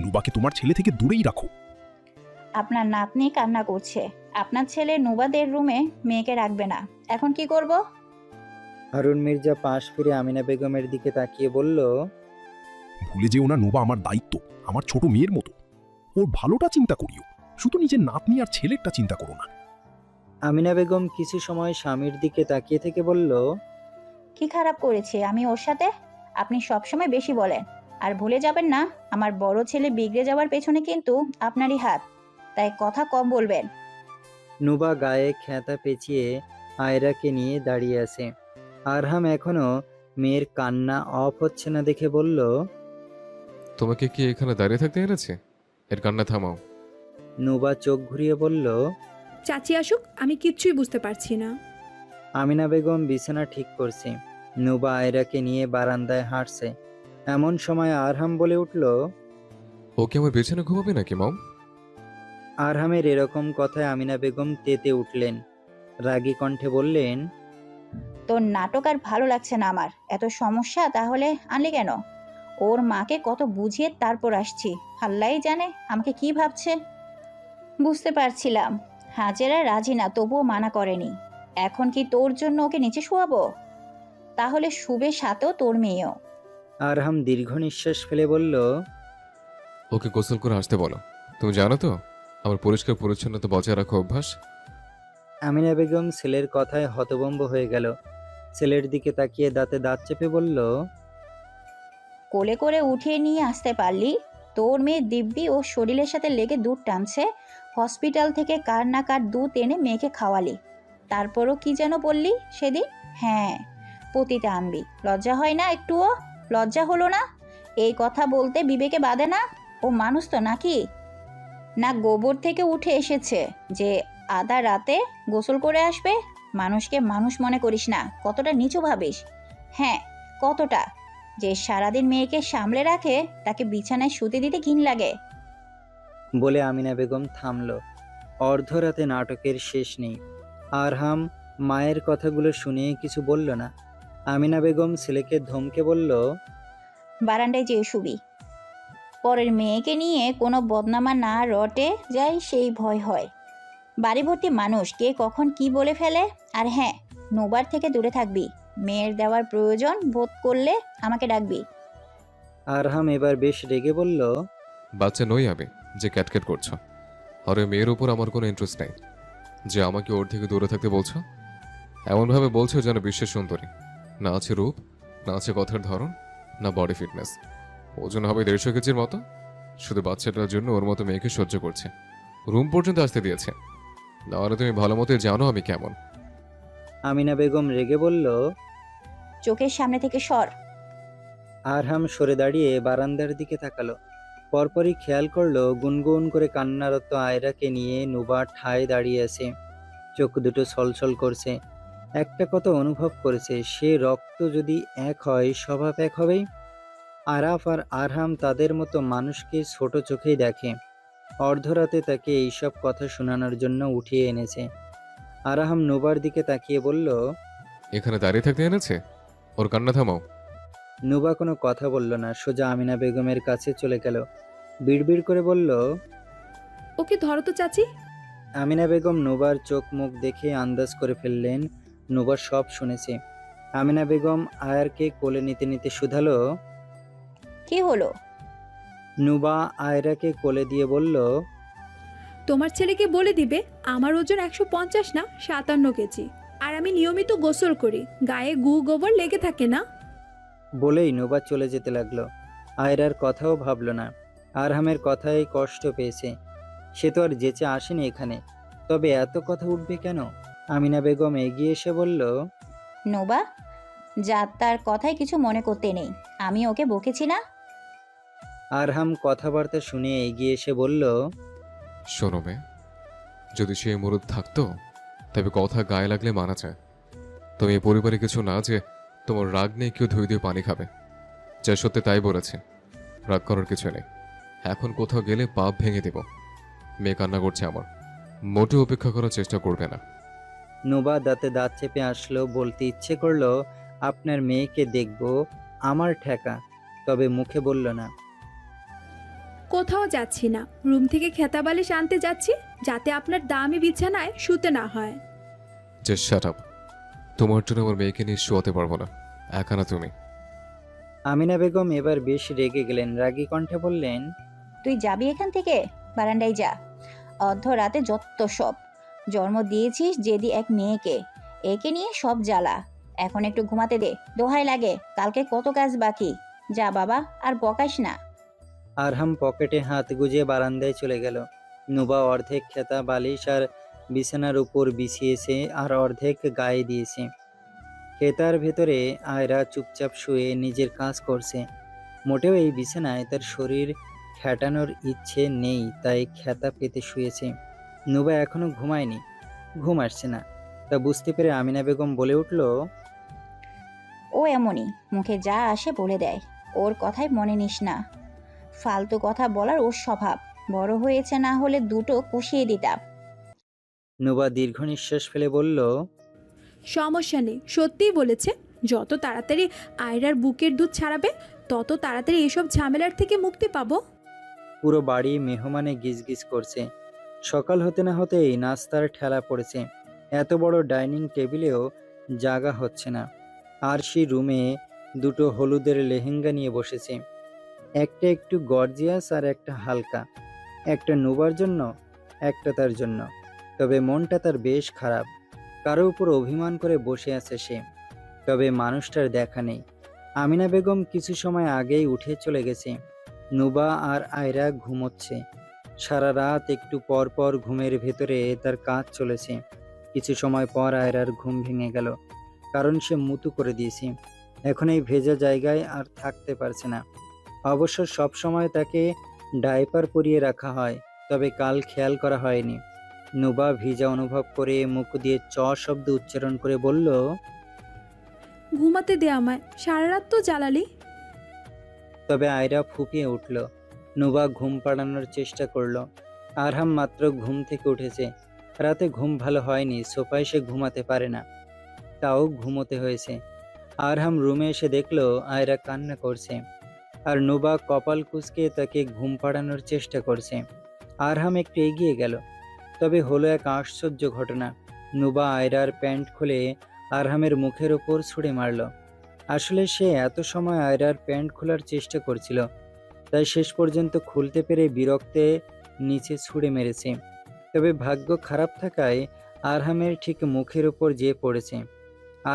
নুবাকে তোমার ছেলে থেকে দূরেই রাখো। আপনার নাতনি কান্না করছে, আপনার ছেলে নুবাদের রুমে মেয়েকে রাখবে না, এখন কি করব? হারুন মির্জা পাশ ফিরে আমিনা বেগমের দিকে তাকিয়ে বলল। ভুলে যেও না, নুবা আমার দায়িত্ব, আমার ছোট মেয়ের মতো। ওর ভালোটা চিন্তা করিও, শুধু নিজের নাতনি আর ছেলেরটা চিন্তা করো না। আমিনা বেগম কিছু সময় স্বামীর দিকে তাকিয়ে থেকে বলল। কি খারাপ করেছে আমি ওর সাথে? আপনি সবসময় বেশি বলেন, আর ভুলে যাবেন না আমার বড় ছেলে বিগড়ে যাওয়ার পেছনে কিন্তু আপনারই হাত, তাই কথা কম বলবেন। নুবা গায়ে খেতা পেঁচিয়ে আয়রাকে নিয়ে দাঁড়িয়ে আছে। আরহাম এখনো মেয়ের কান্না অফ হচ্ছে না দেখে বলল। তোমাকে কি এখানে দাঁড়িয়ে থাকতে এনেছে? এর কান্না থামাও। নুবা চোখ ঘুরিয়ে বলল। চাচি আসুক, আমি কিচ্ছুই বুঝতে পারছি না। আমিনা বেগম বিছানা ঠিক করছে, নুবা আয়রাকে নিয়ে বারান্দায় হাঁটছে। এমন সময় আরহাম বলে উঠল। ওকে আমার পেছনে ঘুমাবে নাকি মম? আরহামের এরকম কথায় আমিনা বেগম তেতে উঠলেন, রাগী কণ্ঠে বললেন। তোর নাটক আর ভালো লাগছে না আমার, এত সমস্যা তাহলে আনলি কেন? ওর মাকে কত বুঝিয়ে তারপর আসছি, আল্লাহই জানে আমাকে কি ভাবছে। বুঝতে পারছিলাম হাজেরা রাজি না, তবুও মানা করেনি। এখন কি তোর জন্য ওকে নিচে শোয়াবো? তাহলে শুবে সাথেও তোর মেয়েও। আরহাম দীর্ঘ নিঃশ্বাস ফেলে বলল। ওকে গোসল করে আসতে বলো। তুমি জানো তো আমার পরিষ্কার পরিচ্ছন্নতা বজায় রাখা অভ্যাস। আমিনা বেগম ছেলের কথায় হতভম্ব হয়ে গেল। ছেলের দিকে তাকিয়ে দাঁতে দাঁত চেপে বলল। কোলে করে উঠিয়ে নিয়ে আসতে পারলি? তোর মেয়ে দিব্যি ও শরীরের সাথে লেগে দুধ টানছে, হসপিটাল থেকে কার না কার দুধ এনে মেয়েকে খাওয়ালি। তারপরও কি যেন বললি সেদিন? হ্যাঁ, পতিতে আনবি। লজ্জা হয় না একটুও? লজ্জা হলো না? এই কথা বলতে বিবেকে বাঁধে না? ও মানুষ তো নাকি? না গোবর থেকে উঠে এসেছে যে আধা রাতে গোসল করে আসবে? মানুষকে মানুষ মনে করিস না, কতটা নিচু ভাবিস? হ্যাঁ, কতটা, যে সারাদিন মেয়েকে সামলে রাখে তাকে বিছানায় শুতে দিতে ঘিন লাগে। বলে আমিনা বেগম থামল। অর্ধরাতে নাটকের শেষ নেই। আরহাম মায়ের কথাগুলো শুনে কিছু বলল না। আমিনা বেগম ছেলেকে ধমকে বলল। বারান্দায় যেয়ে শুবি। পরের মেয়েকে নিয়ে কোনো বদনামা না রটে যায় সেই ভয় হয়। বাড়ি ভর্তি মানুষ কে কখন কি বলে ফেলে। আর হ্যাঁ, নোবার থেকে দূরে থাকবি। মেয়ের দেওয়ার প্রয়োজন বোধ করলে আমাকে ডাকবি। আরহাম এবার বেশ রেগে বলল, বাচ্চা নই আমি যে ক্যাটক্যাট করছো। আর ওই মেয়ের উপর আমার কোনো ইন্টারেস্ট নেই যে আমাকে ওর থেকে দূরে থাকতে বলছো। এমনভাবে বলছো যেন বিশ্বের সুন্দরী। না আছে রূপ, না আছে কথার ধরন, না বডি ফিটনেস। ওজন হবে 150 কেজির মতো। শুধু বাচ্চাটার জন্য ওর মতো মেয়েকে সহ্য করছে, রুম পর্যন্ত আসতে দিয়েছে। নাহলে তুমি ভালো মতো জানো আমি কেমন। আমিনা বেগম রেগে বলল। চোখের সামনে থেকে সর। আরহাম সরে দাঁড়িয়ে বারান্দার দিকে তাকালো। পরপরই খেয়াল করলো গুনগুন করে কান্নারত আয়রাকে নিয়ে নুবা ঠায় দাঁড়িয়ে আছে। চোখ দুটো ছলছল করছে। একটা কথা অনুভব করেছে, সে রক্ত যদি এক হয় স্বভাব এক হবেই। আরাফ আর আরহাম তাদের মতো মানুষকে ছোট চোখেই দেখে। অর্ধরাতে তাকে এইসব কথা শোনানোর জন্য উঠিয়ে এনেছে। আরহাম নুবার দিকে তাকিয়ে বলল। এখানে দাঁড়িয়ে থাকতে এনেছে, ওর কান্না থামাও। নুবা কোনো কথা বলল না, সোজা আমিনা বেগমের কাছে চলে গেল। বিড়বিড় করে বলল। ওকে ধরো তো চাচি। আমিনা বেগম নুবার চোখ মুখ দেখে আন্দাজ করে ফেললেন নুবা সব শুনেছে। আমিনা বেগম আয়ারকে কোলে নিতে নিতে শুধালো। কি হলো? নুবা আয়রাকে কোলে দিয়ে বলল। তোমার ছেলেকে বলে দিবে আমার ওজন 150 না 57 কেজি। আর আমি নিয়মিত গোসল করি, গায়ে গু গোবর লেগে থাকে না। বলেই নুবা চলে যেতে লাগলো। আয়রার কথাও ভাবল না। আরহামের কথাই কষ্ট পেয়েছে। সে তো আর যেচে আসেনি এখানে, তবে এত কথা উঠবে কেন? আমিনা বেগম এগিয়ে এসে বলল। নোবা, যা তার কথায় কিছু মনে করতে নেই। আমি ওকে বকেছি না। আরহাম কথাবার্তা শুনে এগিয়ে এসে বলল। শোনো মেয়ে, যদি সে মুরুদ থাকতো তবে কথা গায়ে লাগলে মানা যায়। তুমি এই পরিবারে কিছু না যে তোমার রাগ নেই কেউ ধুয়ে দিয়ে পানি খাবে। যা সত্যি তাই বলেছে, রাগ করার কিছু নেই। এখন কোথাও গেলে পাপ ভেঙে দেব। মেয়ে কান্না করছে আমার, মোটেও উপেক্ষা করার চেষ্টা করবে না। নুবা দাঁতে দাঁত চেপে আসলো, বলতে ইচ্ছে করলো আপনার মেয়েকে দেখব, আমার ঠেকা, তবে মুখে বলল না। কোথাও যাচ্ছি না, রুম থেকে খেতা বালিশ আনতে যাচ্ছি যাতে আপনার দামি বিছানায় শুতে না হয়। Just shut up. তোমার জন্য আমার মেয়েকে নিয়ে শোয়াতে পারবো না, একা না তুমি। আমিনা বেগম এবার বেশ রেগে গেলেন, রাগী কণ্ঠে বললেন। তুই যাবি এখান থেকে? বারান্দায় যা। অর্ধরাতে যত সব। জন্ম দিয়েছিস যেদি এক মেয়েকে, একে নিয়ে সব জ্বালা। এখন একটু ঘুমাতে দে, দোহাই লাগে। কালকে কত কাজ বাকি। যা বাবা, আর বকাস না। আরহাম পকেটে হাত গুজে বারান্দায় চলে গেল। নুবা অর্ধেক খেতা বালিশ আর বিছানার উপর বিছিয়েছে আর অর্ধেক গায়ে দিয়েছে। খেতার ভেতরে আয়রা চুপচাপ শুয়ে নিজের কাজ করছে। মোটেও এই বিছানায় তার শরীর খ্যাটানোর ইচ্ছে নেই, তাই খেতা পেতে শুয়েছে। নুবা এখনো ঘুমায়নি, ঘুম আসছে না। তা বুঝতে পেরে আমিনা বেগম বলে উঠল। ও এমনই, মুখে যা আসে বলে দেয়। ওর কথাই মনে নিস না। ফালতু কথা বলার ওর স্বভাব। বড় হয়েছে, না হলে দুটো কষিয়ে দিতাম। নুবা দীর্ঘ নিঃশ্বাস ফেলে বলল। সমস্যা নেই, সত্যিই বলেছে। যত তাড়াতাড়ি আয়রার বুকের দুধ ছাড়াবে তত তাড়াতাড়ি এসব ঝামেলার থেকে মুক্তি পাবো। পুরো বাড়ি মেহমানে গিজগিজ করছে। সকাল হতে না হতেই নাস্তার ঠেলা পড়েছে। এত বড় ডাইনিং টেবিলেও জায়গা হচ্ছে না। আর সেই রুমে দুটো হলুদের লেহেঙ্গা নিয়ে বসেছে, একটা একটু গর্জিয়াস আর একটা হালকা। একটা নুবার জন্য, একটা তার জন্য। তবে মনটা তার বেশ খারাপ। কারো উপর অভিমান করে বসে আছে সে, তবে মানুষটার দেখা নেই। আমিনা বেগম কিছু সময় আগেই উঠে চলে গেছে। নুবা আর আয়রা ঘুমোচ্ছে। সারা রাত একটু পর পর ঘুমের ভেতরে তার কাজ চলেছে। কিছু সময় পর আয়রার ঘুম ভেঙে গেল, কারণ সে মুতু করে দিয়েছে। এখন এই ভেজা জায়গায় আর থাকতে পারছে না। অবশ্য সব সময় তাকে ডাইপার পরিয়ে রাখা হয়, তবে কাল খেয়াল করা হয়নি। নুবা ভিজা অনুভব করে মুখ দিয়ে চ শব্দ উচ্চারণ করে বলল। ঘুমাতে দে আমায়, সারা রাত তো জ্বালালি। তবে আয়রা ফুপিয়ে উঠল। নুবা ঘুম পাড়ানোর চেষ্টা করলো। আরহাম মাত্র ঘুম থেকে উঠেছে। রাতে ঘুম ভালো হয়নি, সোফায় সে ঘুমাতে পারে না, তাও ঘুমোতে হয়েছে। আরহাম রুমে এসে দেখলো আয়রা কান্না করছে। আর নুবা কপাল কুঁচকে তাকে ঘুম পাড়ানোর চেষ্টা করছে। আরহাম একটু এগিয়ে গেল, তবে হলো এক আশ্চর্য ঘটনা। নুবা আয়রার প্যান্ট খুলে আরহামের মুখের ওপর ছুঁড়ে মারল। আসলে সে এত সময় আয়রার প্যান্ট খোলার চেষ্টা করছিল, তাই শেষ পর্যন্ত খুলতে পেরে বিরক্তে নিচে ছুঁড়ে মেরেছে। তবে ভাগ্য খারাপ থাকায় আরহামের ঠিক মুখের ওপর যেয়ে পড়েছে।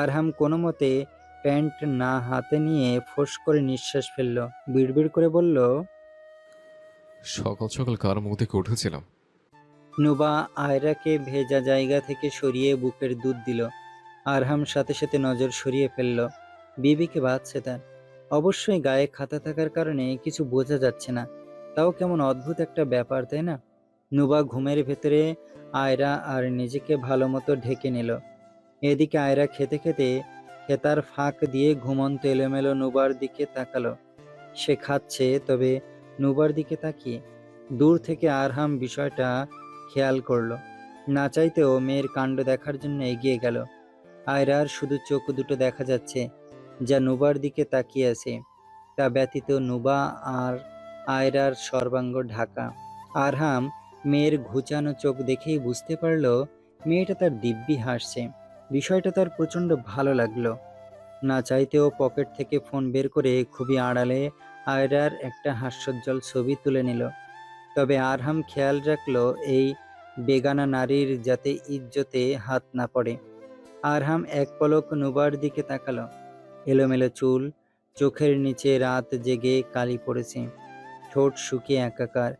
আরহাম কোনো মতে প্যান্ট না হাতে নিয়ে ফোঁস করে নিঃশ্বাস ফেলল, বিড়বিড় করে বলল, সকাল সকাল কার মুখ থেকে উঠেছিলাম। নুবা আয়রাকে ভেজা জায়গা থেকে সরিয়ে বুকের দুধ দিল। আরহাম সাথে সাথে নজর সরিয়ে ফেলল। বিবিকে বাঁচছে তার। অবশ্যই গায়ে খাতা থাকার কারণে কিছু বোঝা যাচ্ছে না, তাও কেমন অদ্ভুত একটা ব্যাপার, তাই না? নুবা ঘুমের ভেতরে আয়রা আর নিজেকে ভালো মতো ঢেকে নিল। এদিকে আয়রা খেতে খেতে খেতার ফাঁক দিয়ে ঘুমন্ত এলোমেলো নুবার দিকে তাকালো। সে খাচ্ছে, তবে নুবার দিকে তাকিয়ে। দূর থেকে আরহাম বিষয়টা খেয়াল করলো। না চাইতেও মেয়ের কাণ্ড দেখার জন্য এগিয়ে গেল। আয়রার শুধু চোখ দুটো দেখা যাচ্ছে, যা নুবার দিকে তাকিয়ে আছে। তা ব্যতীত নুবা আর আয়রার সর্বাঙ্গ ঢাকা। আরহাম মেয়ের ঘুচানো চোখ দেখেই বুঝতে পারল মেয়েটা তার দিব্যি হাসছে। বিষয়টা তার প্রচণ্ড ভালো লাগলো। না চাইতেও পকেট থেকে ফোন বের করে খুবই আড়ালে আয়রার একটা হাস্যোজ্জ্বল ছবি তুলে নিল। তবে আরহাম খেয়াল রাখলো এই বেগানা নারীর যাতে ইজ্জতে হাত না পড়ে। আরহাম এক পলক নুবার দিকে তাকালো। এলোমেলো চুল, চোখের নিচে রাত জেগে কালি পড়েছে, ঠোঁট শুকিয়ে একাকার।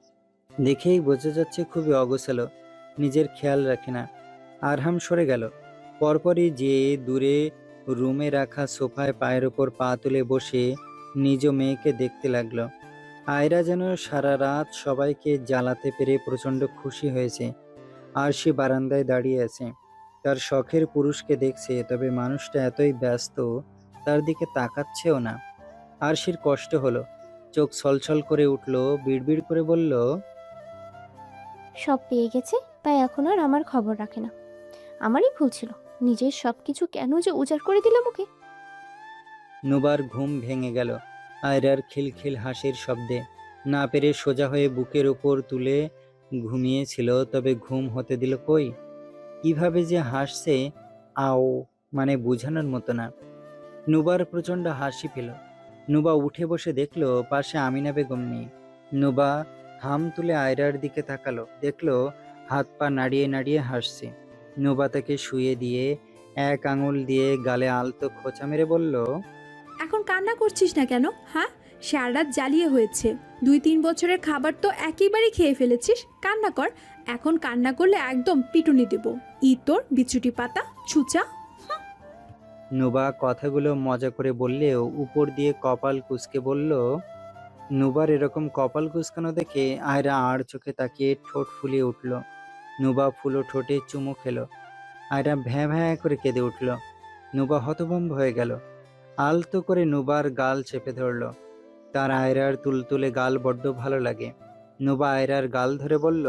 দেখেই বোঝা যাচ্ছে খুবই অগোছালো, নিজের খেয়াল রাখে না। আরহাম সরে গেল। পরপরই যে দূরে রুমে রাখা সোফায় পায়ের ওপর পা তুলে বসে নিজ মেয়েকে দেখতে লাগলো। আয়রা যেন সারা রাত সবাইকে জ্বালাতে পেরে প্রচণ্ড খুশি হয়েছে। আর সে বারান্দায় দাঁড়িয়ে আছে, তার শখের পুরুষকে দেখছে, তবে মানুষটা এতই ব্যস্ত তার দিকে তাকাচ্ছেও না। আর সের কষ্ট হলো, চোখ ছলছল করে উঠল, বিড়বিড় করে বলল, সব পেয়ে গেছে, তাই এখন আর আমার খবর রাখে না। আমারই ভুল ছিল, নিজের সব কিছু কেন যে উজাড় করে দিলাম ওকে। নুবার ঘুম ভেঙে গেল আয়রার খিলখিল হাসির শব্দে। না পেরে সোজা হয়ে বুকের উপর তুলে ঘুমিয়েছিল, তবে ঘুম হতে দিল কই। কিভাবে যে হাসছে, আও মানে বোঝানোর মতো না। নুবার প্রচণ্ড হাসি পেল। নুবা উঠে বসে দেখলো পাশে আমিনা বেগম নেই। নুবা হাম তুলে আয়রার দিকে তাকালো, দেখলো হাত পা নাড়িয়ে নাড়িয়ে হাসছে। নুবা তাকে শুয়ে দিয়ে এক আঙুল দিয়ে গালে আলতো খোঁচা মেরে বলল, এখন কান্না করছিস না কেন? হ্যাঁ, সারা রাত জ্বালিয়ে হয়েছে। 2-3 বছরের খাবার তো একেবারেই খেয়ে ফেলেছিস। কান্না কর, এখন কান্না করলে একদম পিটুনি দেব। তোর বিছুটি পাতা ছুচা। নুবা কথাগুলো মজা করে বললেও উপর দিয়ে কপাল কুঁচকে বলল। নুবার এরকম কপাল কুঁচকানো দেখে আয়রা আড় চোখে তাকিয়ে ঠোঁট ফুলিয়ে উঠল। নুবা ফুলো ঠোঁটে চুমু খেলো। আয়রা ভ্যাঁ ভ্যাঁ করে কেঁদে উঠল। নুবা হতভম্ব হয়ে গেল। আলতো করে নুবার গাল চেপে ধরল। তার আয়রার তুলতুলে গাল বড্ড ভালো লাগে। নুবা আয়রার গাল ধরে বলল,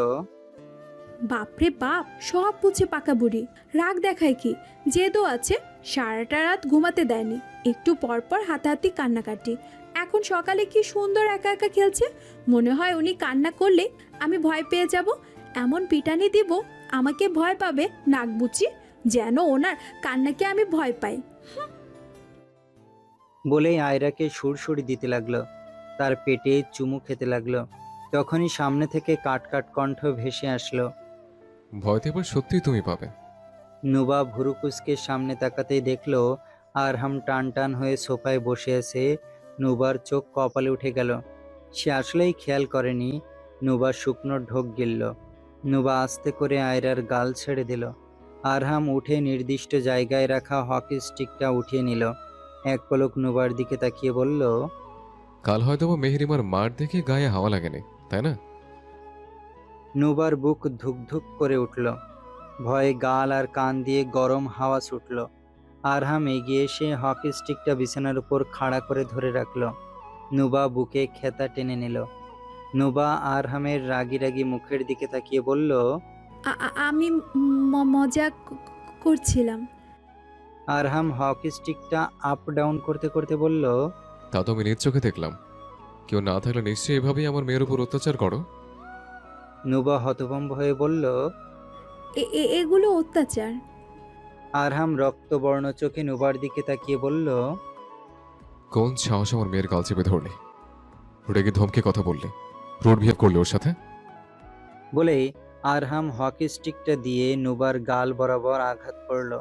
বাপরে বাপ, সব বুঝে পাকা বুড়ি। রাগ দেখায় কি, জেদও আছে। সারাটা রাত ঘুমাতে দেয়নি, একটু পর পর হাতাহাতি কান্নাকাটি। এখন সকালে কি সুন্দর একা একা খেলছে। মনে হয় উনি কান্না করলে আমি ভয় পেয়ে যাব। এমন পিটানি দিব আমাকে ভয় পাবে নাক বুচি, যেন ওনার কান্নাকে আমি ভয় পাই। বলেই আয়রাকে সুরসুরি দিতে লাগলো, তার পেটে চুমু খেতে লাগলো। তখনই সামনে থেকে কাট কাট কণ্ঠ ভেসে আসলো, ভয়তে এবার সত্যিই তুমি পাবে। নুবা ভুরু কুঁচকে সামনে তাকাতেই দেখলো আরহাম টান টান হয়ে সোফায় বসে আছে। নুবার চোখ কপালে উঠে গেল। সে আসলেই খেয়াল করেনি নুবা শুকনো ঢোক গিলল। নুবা আস্তে করে আয়রার গাল ছেড়ে দিল। আরহাম উঠে নির্দিষ্ট জায়গায় রাখা হকি স্টিকটা উঠিয়ে নিল। এক পলক নুবার দিকে তাকিয়ে বলল, কাল হয়তো মেহেরিমার মার দেখে গায়ে হাওয়া লাগেনি, তাই না? নুবার বুক ধুক ধুক করে উঠল। ভয়ে গাল আর কান দিয়ে গরম হাওয়া ছুটল। আরহাম এগিয়ে এসে হকি স্টিকটা বিছানার উপর খাড়া করে ধরে রাখল। নুবা বুকে খেতা টেনে নিল। নুবা আরহামের রাগি রাগি মুখের দিকে তাকিয়ে বলল, আমি মজা করছিলাম। আরহাম হকি স্টিকটা আপ ডাউন করতে করতে বলল, তা তো আমি নিজ চোখে দেখলাম। কেউ না থাকলে নিশ্চয়ই এভাবেই আমার মেয়ের উপর অত্যাচার করো। নুবা হতভম্ব হয়ে বলল। এগুলো অত্যাচার। আরহাম রক্তবর্ণ চোখে নুবার দিকে তাকিয়ে বলল। কোন সাহস আমার মেয়ের গাল চেপে ধরলে, রেগে ধমকে কথা বললে, রোড বিহেভ করলে ওর সাথে। বলেই আরহাম হকি স্টিকটা দিয়ে নুবার গাল বরাবর আঘাত করল।